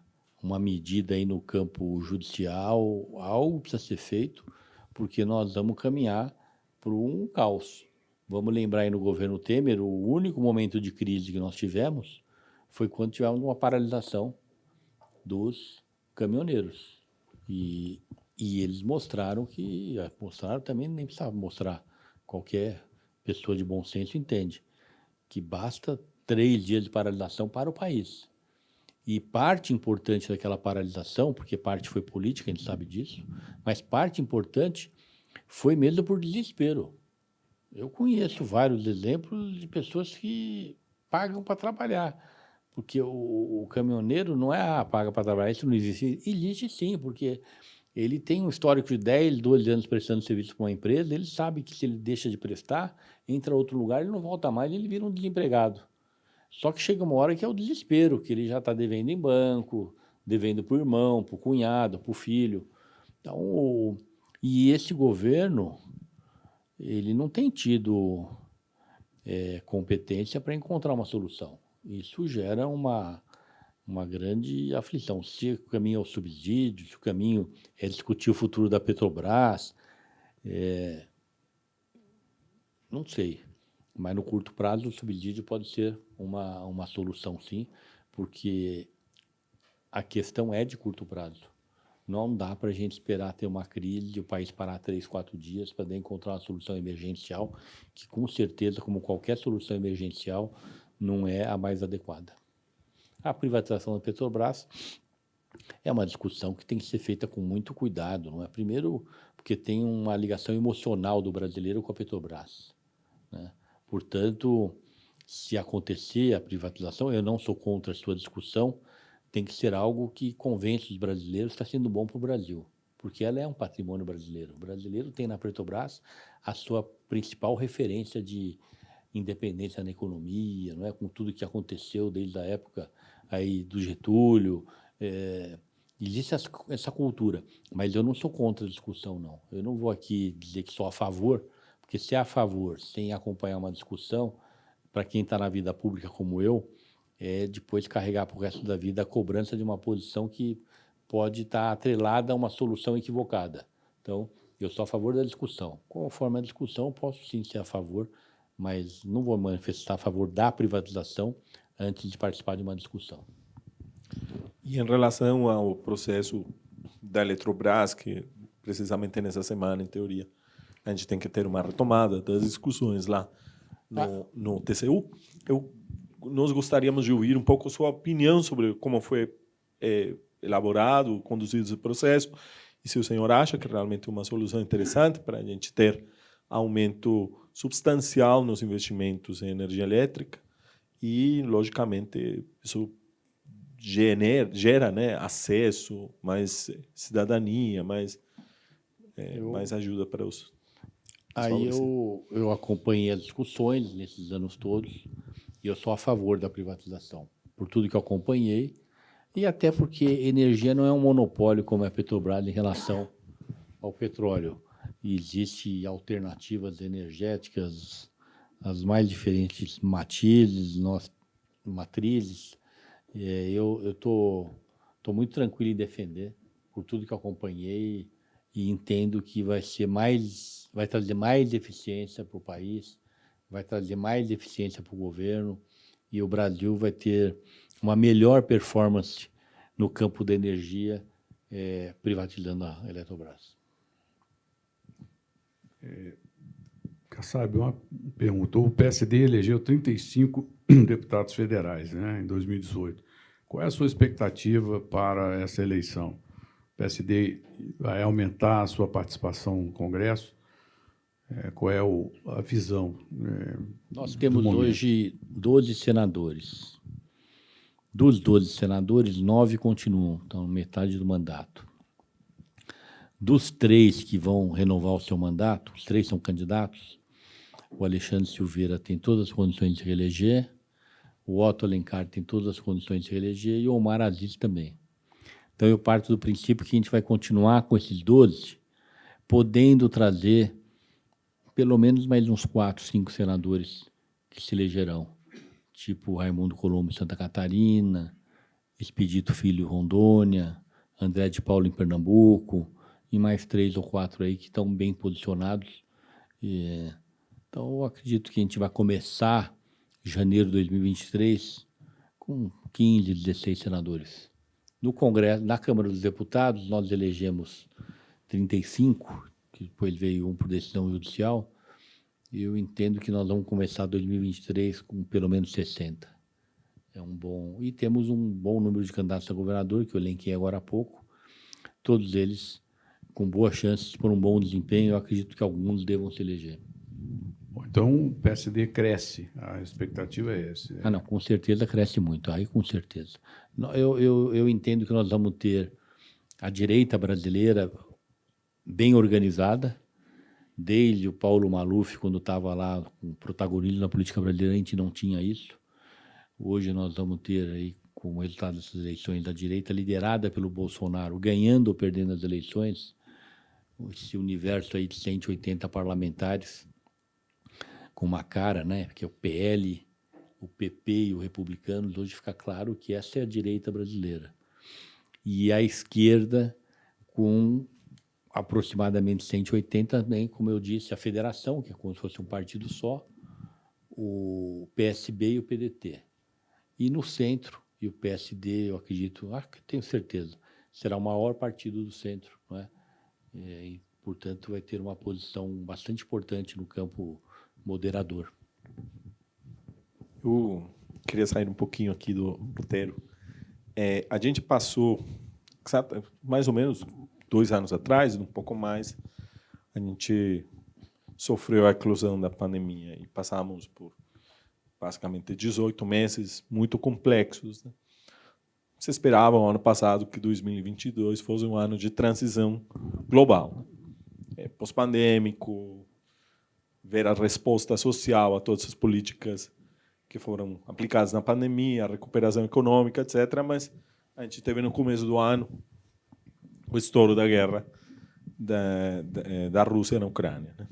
medida aí no campo judicial, algo precisa ser feito, porque nós vamos caminhar para um caos. Vamos lembrar aí no governo Temer, o único momento de crise que nós tivemos foi quando tivemos uma paralisação dos caminhoneiros. E eles mostraram também nem precisava mostrar, qualquer pessoa de bom senso entende, que basta 3 dias de paralisação para o país. E parte importante daquela paralisação, porque parte foi política, a gente sabe disso, mas parte importante foi mesmo por desespero. Eu conheço vários exemplos de pessoas que pagam para trabalhar, porque o caminhoneiro não é paga para trabalhar, isso não existe. Existe sim, porque ele tem um histórico de 10, 12 anos prestando serviço para uma empresa, ele sabe que se ele deixa de prestar, entra outro lugar, ele não volta mais, ele vira um desempregado. Só que chega uma hora que é o desespero, que ele já está devendo em banco, devendo para o irmão, para o cunhado, para o filho. Então, e esse governo, ele não tem tido competência para encontrar uma solução. Isso gera uma grande aflição. Se o caminho é o subsídio, se o caminho é discutir o futuro da Petrobras, não sei. Mas no curto prazo o subsídio pode ser uma solução, sim, porque a questão é de curto prazo. Não dá para a gente esperar ter uma crise e o país parar 3, 4 dias para encontrar uma solução emergencial, que com certeza, como qualquer solução emergencial, não é a mais adequada. A privatização da Petrobras é uma discussão que tem que ser feita com muito cuidado, não é? Primeiro, porque tem uma ligação emocional do brasileiro com a Petrobras, né? Portanto, se acontecer a privatização, eu não sou contra a sua discussão, tem que ser algo que convence os brasileiros que está sendo bom para o Brasil, porque ela é um patrimônio brasileiro. O brasileiro tem na Petrobras a sua principal referência de independência na economia, não é? Com tudo que aconteceu desde a época aí do Getúlio. Existe essa cultura, mas eu não sou contra a discussão, não. Eu não vou aqui dizer que sou a favor, porque se é a favor, sem acompanhar uma discussão, para quem está na vida pública como eu, é depois carregar para o resto da vida a cobrança de uma posição que pode estar atrelada a uma solução equivocada. Então, eu sou a favor da discussão. Conforme a discussão, eu posso sim ser a favor, mas não vou manifestar a favor da privatização antes de participar de uma discussão. E em relação ao processo da Eletrobras, que precisamente nessa semana, em teoria, a gente tem que ter uma retomada das discussões lá no TCU, nós gostaríamos de ouvir um pouco a sua opinião sobre como foi elaborado, conduzido esse processo, e se o senhor acha que realmente é uma solução interessante para a gente ter aumento substancial nos investimentos em energia elétrica e, logicamente, isso gera, né, acesso, mais cidadania, mais ajuda para os Aí eu acompanhei as discussões nesses anos todos e eu sou a favor da privatização, por tudo que eu acompanhei e até porque energia não é um monopólio como é a Petrobras em relação ao petróleo. Existem alternativas energéticas, as mais diferentes matrizes. Eu estou muito tranquilo em defender por tudo que eu acompanhei e entendo que vai trazer mais eficiência para o país, vai trazer mais eficiência para o governo e o Brasil vai ter uma melhor performance no campo da energia privatizando a Eletrobras. Kassab, uma pergunta. O PSD elegeu 35 deputados federais, né, em 2018. Qual é a sua expectativa para essa eleição? O PSD vai aumentar a sua participação no Congresso? Qual é a visão? Nós temos hoje 12 senadores. Dos 12 senadores, 9 continuam, então metade do mandato. Dos 3 que vão renovar o seu mandato, os 3 são candidatos, o Alexandre Silveira tem todas as condições de reeleger, o Otto Alencar tem todas as condições de reeleger e o Omar Aziz também. Então, eu parto do princípio que a gente vai continuar com esses 12, podendo trazer pelo menos mais uns 4, 5 senadores que se elegerão, tipo Raimundo Colombo em Santa Catarina, Expedito Filho em Rondônia, André de Paulo em Pernambuco, e mais 3 ou 4 aí que estão bem posicionados. Então, eu acredito que a gente vai começar janeiro de 2023 com 15, 16 senadores. No Congresso, na Câmara dos Deputados, nós elegemos 35, que depois veio um por decisão judicial, e eu entendo que nós vamos começar 2023 com pelo menos 60. E temos um bom número de candidatos a governador, que eu elenquei agora há pouco, todos eles com boas chances por um bom desempenho. Eu acredito que alguns devam se eleger. Bom, então, o PSD cresce, a expectativa é essa. Ah, não, com certeza cresce muito, aí com certeza. Eu entendo que nós vamos ter a direita brasileira bem organizada, desde o Paulo Maluf, quando estava lá com protagonismo na política brasileira, a gente não tinha isso. Hoje nós vamos ter aí, com o resultado dessas eleições, a direita liderada pelo Bolsonaro, ganhando ou perdendo as eleições, esse universo aí de 180 parlamentares, com uma cara, né, que é o PL, o PP e o Republicanos, hoje fica claro que essa é a direita brasileira. E a esquerda, com aproximadamente 180, também, como eu disse, a federação, que é como se fosse um partido só, o PSB e o PDT. E no centro, e o PSD, eu acredito, tenho certeza, será o maior partido do centro, não é? E, portanto, vai ter uma posição bastante importante no campo moderador. Eu queria sair um pouquinho aqui do roteiro. A gente passou, mais ou menos 2 anos atrás, um pouco mais, a gente sofreu a eclosão da pandemia e passamos por basicamente 18 meses muito complexos, né? Se esperava no ano passado que 2022 fosse um ano de transição global, né? Pós-pandêmico, ver a resposta social a todas as políticas que foram aplicadas na pandemia, a recuperação econômica, etc. Mas a gente teve no começo do ano o estouro da guerra da Rússia na Ucrânia, né?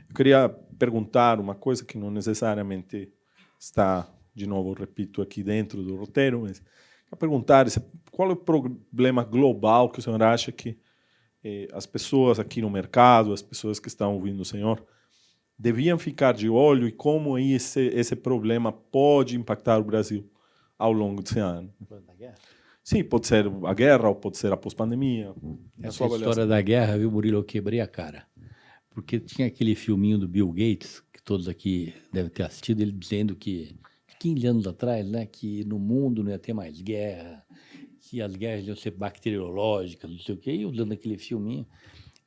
Eu queria perguntar uma coisa que não necessariamente está, de novo, repito, aqui dentro do roteiro, mas queria perguntar qual é o problema global que o senhor acha que as pessoas aqui no mercado, as pessoas que estão ouvindo o senhor, deviam ficar de olho e como esse problema pode impactar o Brasil ao longo desse ano? Sim, pode ser a guerra ou pode ser a pós-pandemia. Essa história da guerra, viu, Murilo, eu quebrei a cara. Porque tinha aquele filminho do Bill Gates, que todos aqui devem ter assistido, ele dizendo que 15 anos atrás, né, que no mundo não ia ter mais guerra, que as guerras iam ser bacteriológicas, não sei o quê, e usando aquele filminho,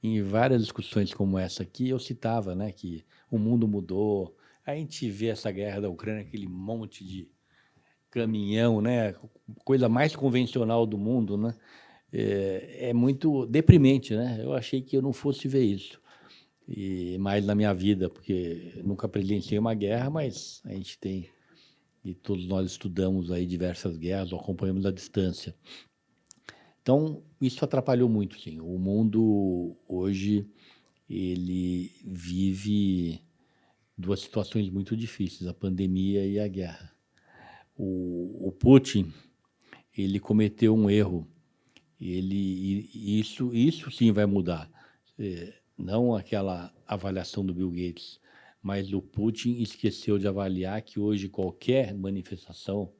em várias discussões como essa aqui, eu citava, né, que o mundo mudou. A gente vê essa guerra da Ucrânia, aquele monte de caminhão, né, coisa mais convencional do mundo, né, é muito deprimente, né? Eu achei que eu não fosse ver isso. E mais na minha vida, porque nunca presenciei uma guerra, mas a gente tem, e todos nós estudamos aí diversas guerras, ou acompanhamos à distância. Então, isso atrapalhou muito, sim. O mundo, hoje, ele vive duas situações muito difíceis, a pandemia e a guerra. O Putin, ele cometeu um erro, isso sim vai mudar. Não aquela avaliação do Bill Gates, mas o Putin esqueceu de avaliar que hoje qualquer manifestação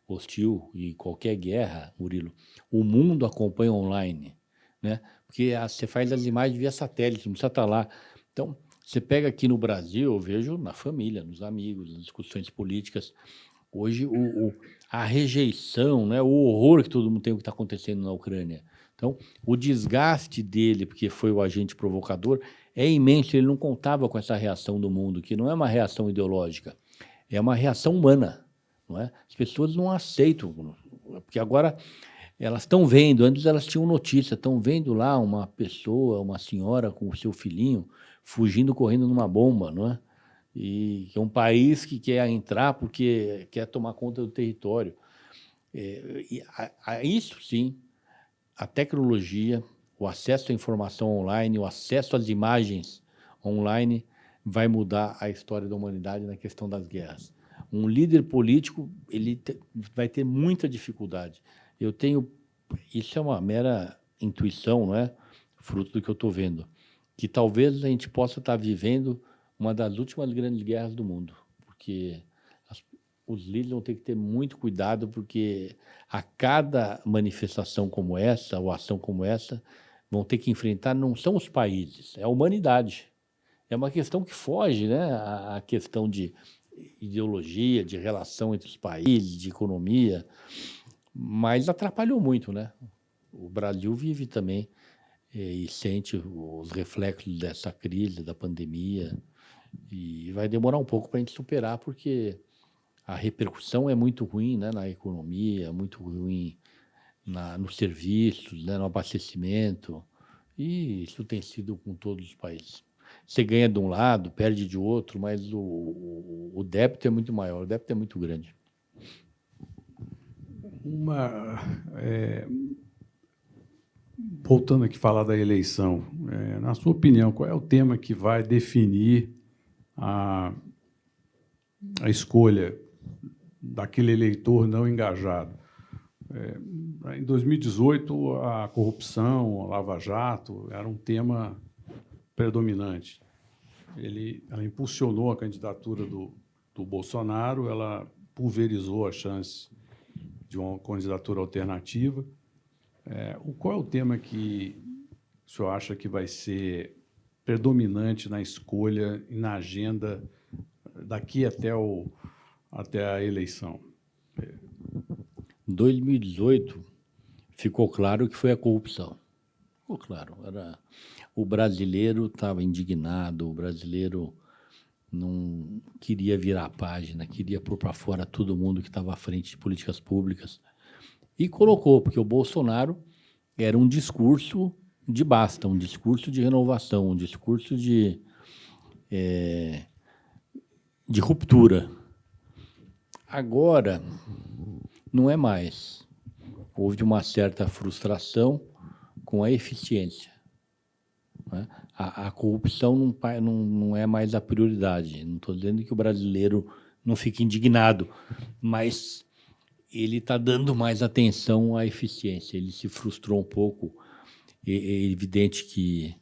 hostil e qualquer guerra, Murilo, o mundo acompanha online, né? Porque você faz as imagens via satélite, não precisa estar lá. Então, você pega aqui no Brasil, eu vejo na família, nos amigos, nas discussões políticas, hoje a rejeição, né, o horror que todo mundo tem o que está acontecendo na Ucrânia. Então, o desgaste dele, porque foi o agente provocador, é imenso. Ele não contava com essa reação do mundo, que não é uma reação ideológica, é uma reação humana. Não é? As pessoas não aceitam, porque agora elas estão vendo, antes elas tinham notícia, estão vendo lá uma pessoa, uma senhora com o seu filhinho, fugindo, correndo numa bomba, não é? E que é um país que quer entrar porque quer tomar conta do território. Isso sim, a tecnologia, o acesso à informação online, o acesso às imagens online vai mudar a história da humanidade na questão das guerras. Um líder político vai ter muita dificuldade. Isso é uma mera intuição, não é? Fruto do que eu estou vendo, que talvez a gente possa estar vivendo uma das últimas grandes guerras do mundo, porque os líderes vão ter que ter muito cuidado, porque a cada manifestação como essa, ou ação como essa, vão ter que enfrentar, não são os países, é a humanidade. É uma questão que foge, né, à questão de ideologia, de relação entre os países, de economia, mas atrapalhou muito, né? O Brasil vive também e sente os reflexos dessa crise, da pandemia, e vai demorar um pouco para a gente superar, porque a repercussão é muito ruim, né, na economia, muito ruim nos serviços, né, no abastecimento, e isso tem sido com todos os países. Você ganha de um lado, perde de outro, mas o débito é muito maior, o débito é muito grande. Voltando aqui a falar da eleição, na sua opinião, qual é o tema que vai definir a escolha daquele eleitor não engajado? Em 2018, a corrupção, a Lava Jato, era um tema predominante. Ela impulsionou a candidatura do Bolsonaro, ela pulverizou a chance de uma candidatura alternativa. Qual é o tema que o senhor acha que vai ser predominante na escolha e na agenda daqui até a eleição? Em 2018, ficou claro que foi a corrupção. Ficou claro. O brasileiro estava indignado, o brasileiro não queria virar a página, queria pôr para fora todo mundo que estava à frente de políticas públicas. E colocou, porque o Bolsonaro era um discurso de basta, um discurso de renovação, um discurso de ruptura. Agora, não é mais. Houve uma certa frustração com a eficiência, né? A corrupção não é mais a prioridade. Não estou dizendo que o brasileiro não fique indignado, mas ele está dando mais atenção à eficiência. Ele se frustrou um pouco. É evidente que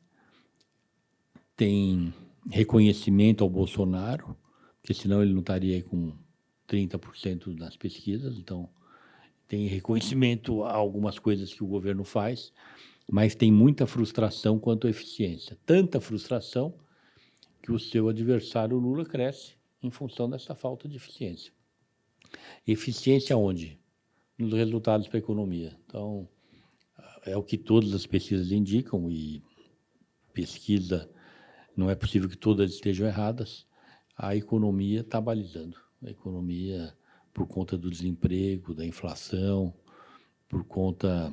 tem reconhecimento ao Bolsonaro, porque senão ele não estaria aí com 30% nas pesquisas. Então, tem reconhecimento a algumas coisas que o governo faz, mas tem muita frustração quanto à eficiência. Tanta frustração que o seu adversário Lula cresce em função dessa falta de eficiência. Eficiência onde? Nos resultados para a economia. Então, é o que todas as pesquisas indicam, e pesquisa, não é possível que todas estejam erradas. A economia está balizando. A economia, por conta do desemprego, da inflação, por conta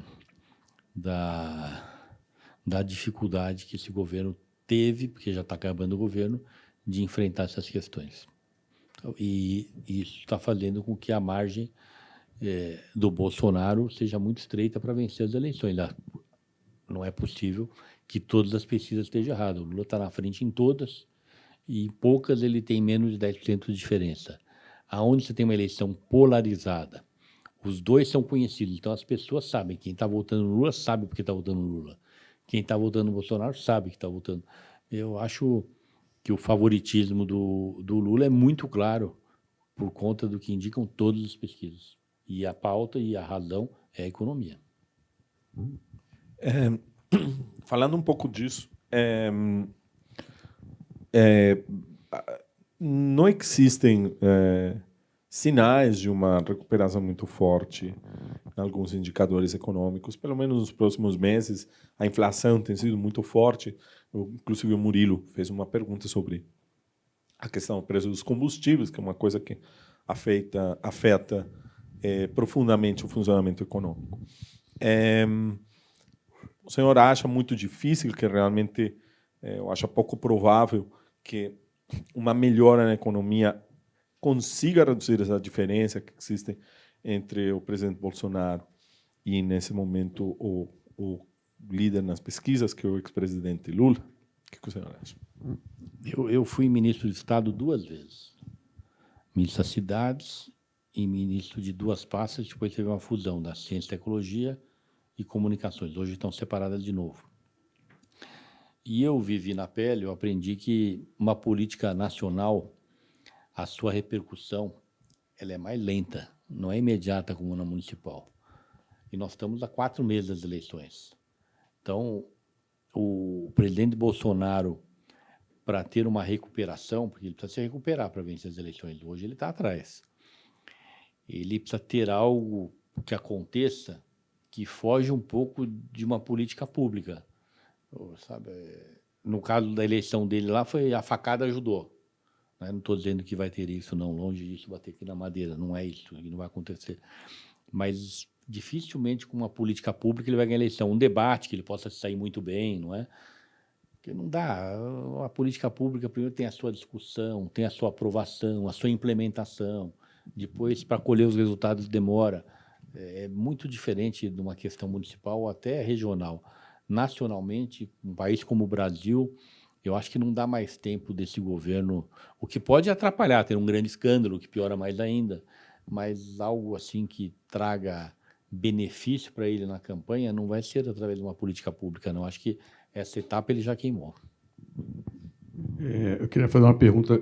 da dificuldade que esse governo teve, porque já está acabando o governo, de enfrentar essas questões. E isso está fazendo com que a margem do Bolsonaro seja muito estreita para vencer as eleições. Não é possível que todas as pesquisas estejam erradas. O Lula está na frente em todas, e em poucas ele tem menos de 10% de diferença. Aonde você tem uma eleição polarizada, os dois são conhecidos, então as pessoas sabem. Quem está votando no Lula sabe porque está votando no Lula. Quem está votando no Bolsonaro sabe que está votando. Eu acho que o favoritismo do Lula é muito claro por conta do que indicam todas as pesquisas. E a pauta e a razão é a economia. Falando um pouco disso, não existem sinais de uma recuperação muito forte em alguns indicadores econômicos. Pelo menos nos próximos meses, a inflação tem sido muito forte. Inclusive, o Murilo fez uma pergunta sobre a questão do preço dos combustíveis, que é uma coisa que afeta profundamente o funcionamento econômico. O senhor acha muito difícil, que realmente eu acho pouco provável que uma melhora na economia consiga reduzir essa diferença que existe entre o presidente Bolsonaro e, nesse momento, o líder nas pesquisas, que é o ex-presidente Lula? O que o senhor acha? Eu fui ministro de Estado 2 vezes. Ministro das Cidades e ministro de 2 pastas. Depois teve uma fusão da Ciência e Tecnologia e Comunicações. Hoje estão separadas de novo. E eu vivi na pele, eu aprendi que uma política nacional, a sua repercussão, ela é mais lenta, não é imediata como na municipal. E nós estamos há 4 meses das eleições. Então, o presidente Bolsonaro, para ter uma recuperação, porque ele precisa se recuperar para vencer as eleições, hoje ele está atrás. Ele precisa ter algo que aconteça que foge um pouco de uma política pública. Sabe? No caso da eleição dele lá, foi a facada ajudou. Não estou dizendo que vai ter isso, não, longe disso, bater aqui na madeira, não é isso, não vai acontecer. Mas dificilmente com uma política pública ele vai ganhar eleição. Um debate que ele possa sair muito bem, não é? Porque não dá. A política pública primeiro tem a sua discussão, tem a sua aprovação, a sua implementação. Depois, para colher os resultados, demora. É muito diferente de uma questão municipal ou até regional. Nacionalmente, um país como o Brasil, eu acho que não dá mais tempo desse governo, o que pode atrapalhar, ter um grande escândalo, que piora mais ainda, mas algo assim que traga benefício para ele na campanha não vai ser através de uma política pública, não. Acho que essa etapa ele já queimou. Eu queria fazer uma pergunta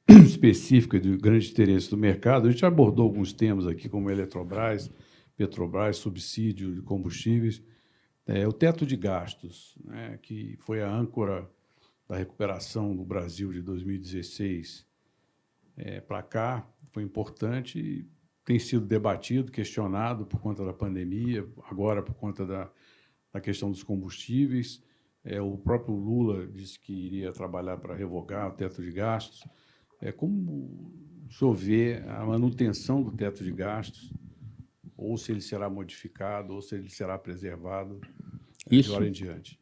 específica de grande interesse do mercado. A gente abordou alguns temas aqui, como Eletrobras, Petrobras, subsídio de combustíveis. O teto de gastos, né, que foi a âncora da recuperação do Brasil de 2016 para cá, foi importante e tem sido debatido, questionado por conta da pandemia, agora por conta da a questão dos combustíveis. O próprio Lula disse que iria trabalhar para revogar o teto de gastos. Como o senhor vê a manutenção do teto de gastos, ou se ele será modificado, ou se ele será preservado de agora em diante?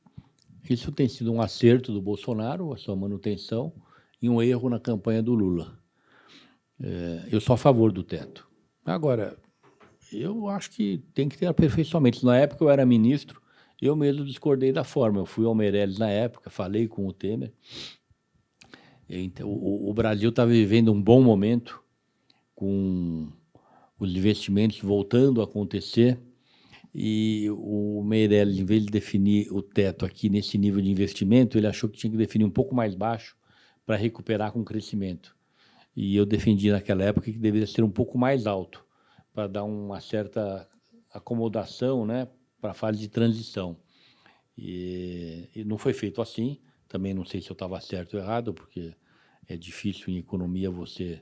Isso tem sido um acerto do Bolsonaro, a sua manutenção, e um erro na campanha do Lula. Eu sou a favor do teto. Agora, eu acho que tem que ter aperfeiçoamentos. Na época eu era ministro, eu mesmo discordei da forma. Eu fui ao Meirelles na época, falei com o Temer. Então, o Brasil está vivendo um bom momento, com os investimentos voltando a acontecer, e o Meirelles, em vez de definir o teto aqui nesse nível de investimento, ele achou que tinha que definir um pouco mais baixo para recuperar com crescimento. E eu defendi naquela época que deveria ser um pouco mais alto, para dar uma certa acomodação, né, para a fase de transição. E não foi feito assim. Também não sei se eu estava certo ou errado, porque é difícil em economia você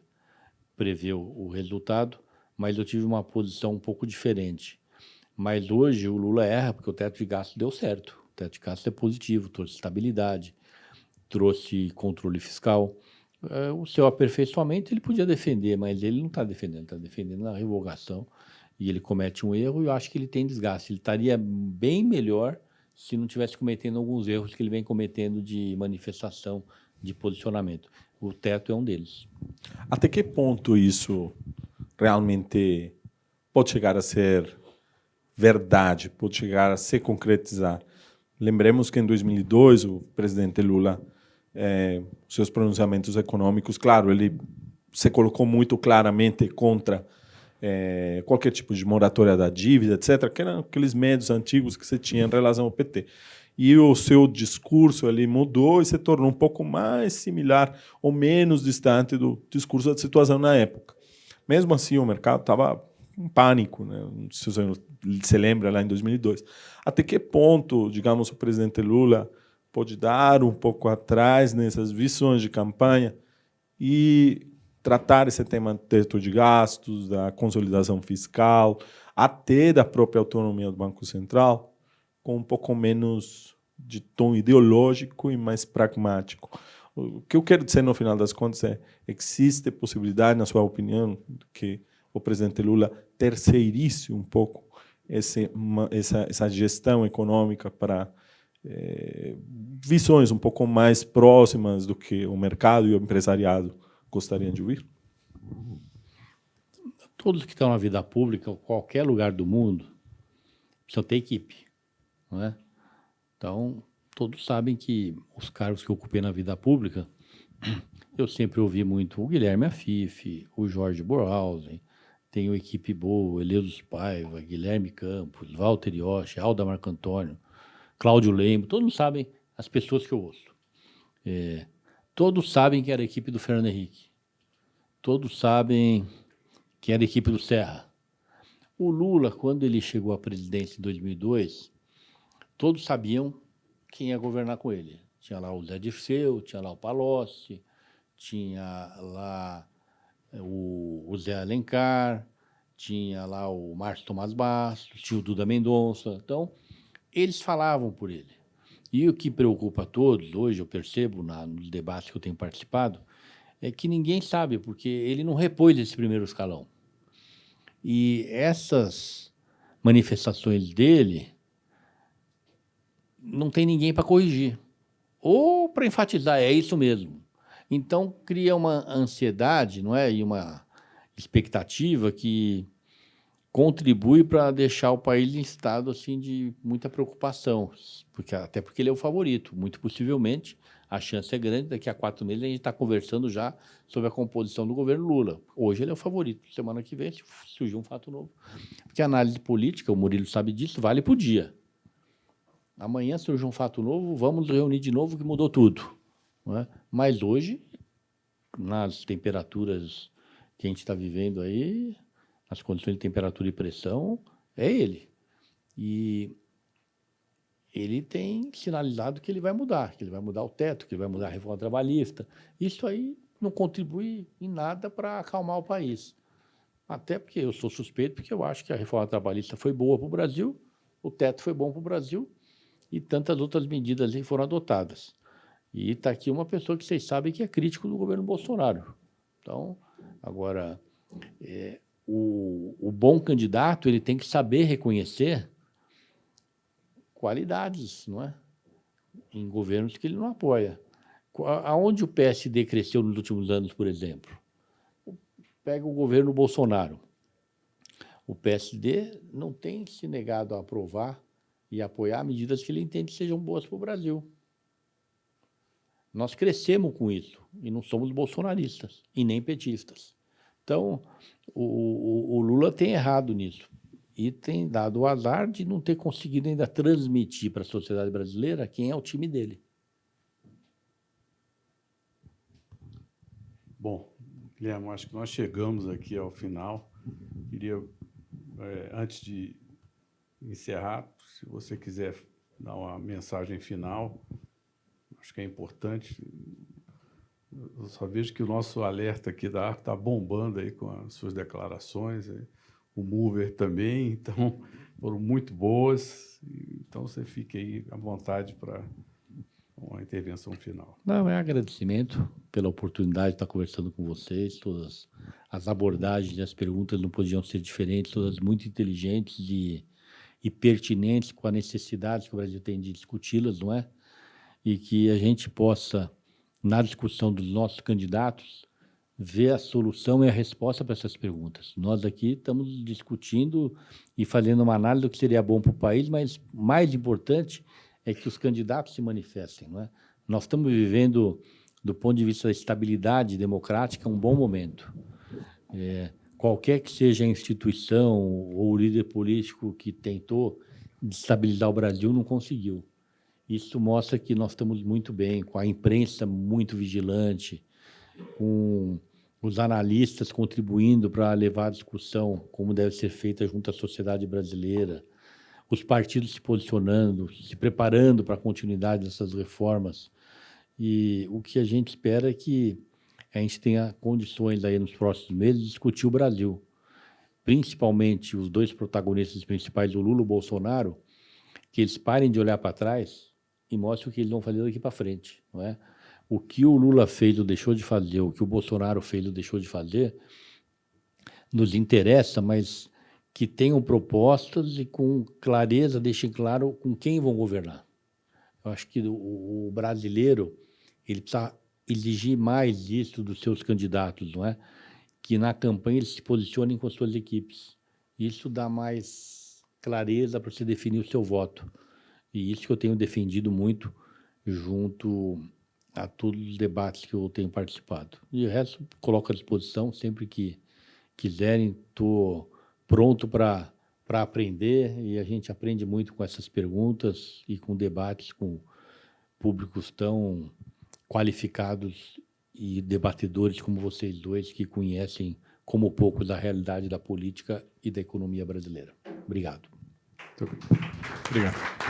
prever o resultado, mas eu tive uma posição um pouco diferente. Mas hoje o Lula erra, porque o teto de gasto deu certo. O teto de gasto é positivo, trouxe estabilidade, trouxe controle fiscal. O seu aperfeiçoamento ele podia defender, mas ele não está defendendo na revogação, e ele comete um erro, e eu acho que ele tem desgaste. Ele estaria bem melhor se não tivesse cometendo alguns erros que ele vem cometendo de manifestação, de posicionamento. O teto é um deles. Até que ponto isso realmente pode chegar a ser verdade, pode chegar a se concretizar? Lembremos que em 2002 o presidente Lula, seus pronunciamentos econômicos, claro, ele se colocou muito claramente contra qualquer tipo de moratória da dívida, etc., que eram aqueles medos antigos que você tinha em relação ao PT. E o seu discurso ali mudou e se tornou um pouco mais similar ou menos distante do discurso da situação na época. Mesmo assim, o mercado estava em pânico, né? Se você se lembra, lá em 2002. Até que ponto, digamos, o presidente Lula pode dar um pouco atrás nessas visões de campanha e tratar esse tema do teto de gastos, da consolidação fiscal, até da própria autonomia do Banco Central, com um pouco menos de tom ideológico e mais pragmático? O que eu quero dizer, no final das contas, existe possibilidade, na sua opinião, que o presidente Lula terceirize um pouco essa gestão econômica para visões um pouco mais próximas do que o mercado e o empresariado gostariam de ouvir? Todos que estão na vida pública, qualquer lugar do mundo, precisam ter equipe, não é? Então, todos sabem que os cargos que eu ocupei na vida pública, eu sempre ouvi muito o Guilherme Afif, o Jorge Borhausen, tenho equipe boa, Eleuso Paiva, Guilherme Campos, Walter Iochi, Alda Marco Antônio, Cláudio Lembro, todos sabem as pessoas que eu ouço. Todos sabem que era a equipe do Fernando Henrique. Todos sabem que era a equipe do Serra. O Lula, quando ele chegou à presidência em 2002, todos sabiam quem ia governar com ele. Tinha lá o Zé Dirceu, tinha lá o Palocci, tinha lá o Zé Alencar, tinha lá o Márcio Tomás Bastos, tinha o Duda Mendonça. Então, eles falavam por ele. E o que preocupa a todos, hoje eu percebo nos debates que eu tenho participado, é que ninguém sabe, porque ele não repôs esse primeiro escalão. E essas manifestações dele, não tem ninguém para corrigir. Ou para enfatizar, é isso mesmo. Então, cria uma ansiedade, não é? E uma expectativa que contribui para deixar o país em estado assim, de muita preocupação, até porque ele é o favorito. Muito possivelmente, a chance é grande, daqui a 4 meses a gente está conversando já sobre a composição do governo Lula. Hoje ele é o favorito, semana que vem se surgir um fato novo. Porque a análise política, o Murilo sabe disso, vale por dia. Amanhã surge um fato novo, vamos reunir de novo que mudou tudo. Não é? Mas hoje, nas temperaturas que a gente está vivendo aí, as condições de temperatura e pressão, é ele. E ele tem sinalizado que ele vai mudar o teto, que ele vai mudar a reforma trabalhista. Isso aí não contribui em nada para acalmar o país. Até porque eu sou suspeito, porque eu acho que a reforma trabalhista foi boa para o Brasil, o teto foi bom para o Brasil, e tantas outras medidas que foram adotadas. E está aqui uma pessoa que vocês sabem que é crítico do governo Bolsonaro. Então, agora, o bom candidato ele tem que saber reconhecer qualidades, não é? Em governos que ele não apoia. Aonde o PSD cresceu nos últimos anos, por exemplo? Pega o governo Bolsonaro. O PSD não tem se negado a aprovar e apoiar medidas que ele entende que sejam boas para o Brasil. Nós crescemos com isso e não somos bolsonaristas e nem petistas. Então, o Lula tem errado nisso e tem dado o azar de não ter conseguido ainda transmitir para a sociedade brasileira quem é o time dele. Bom, Guilherme, acho que nós chegamos aqui ao final. Queria, antes de encerrar, se você quiser dar uma mensagem final, acho que é importante. Eu só vejo que o nosso alerta aqui da ARCO está bombando aí com as suas declarações, o Mover também, então foram muito boas. Então você fique aí à vontade para uma intervenção final. Não, é agradecimento pela oportunidade de estar conversando com vocês. Todas as abordagens e as perguntas não podiam ser diferentes, todas muito inteligentes e pertinentes com a necessidade que o Brasil tem de discuti-las, não é? E que a gente possa, na discussão dos nossos candidatos, ver a solução e a resposta para essas perguntas. Nós aqui estamos discutindo e fazendo uma análise do que seria bom para o país, mas mais importante é que os candidatos se manifestem, não é? Nós estamos vivendo, do ponto de vista da estabilidade democrática, um bom momento. Qualquer que seja a instituição ou o líder político que tentou destabilizar o Brasil não conseguiu. Isso mostra que nós estamos muito bem, com a imprensa muito vigilante, com os analistas contribuindo para levar a discussão como deve ser feita junto à sociedade brasileira, os partidos se posicionando, se preparando para a continuidade dessas reformas. E o que a gente espera é que a gente tenha condições aí nos próximos meses de discutir o Brasil, principalmente os dois protagonistas principais, o Lula e o Bolsonaro, que eles parem de olhar para trás e mostrem o que eles vão fazer daqui para frente, não é? O que o Lula fez ou deixou de fazer, o que o Bolsonaro fez ou deixou de fazer, nos interessa, mas que tenham propostas e com clareza deixem claro com quem vão governar. Eu acho que o brasileiro ele precisa exigir mais isso dos seus candidatos, não é? Que na campanha eles se posicionem com as suas equipes. Isso dá mais clareza para você definir o seu voto. E isso que eu tenho defendido muito junto a todos os debates que eu tenho participado. E o resto coloco à disposição sempre que quiserem. Estou pronto para aprender e a gente aprende muito com essas perguntas e com debates com públicos tão qualificados e debatedores como vocês dois, que conhecem como poucos a realidade da política e da economia brasileira. Obrigado. Muito obrigado.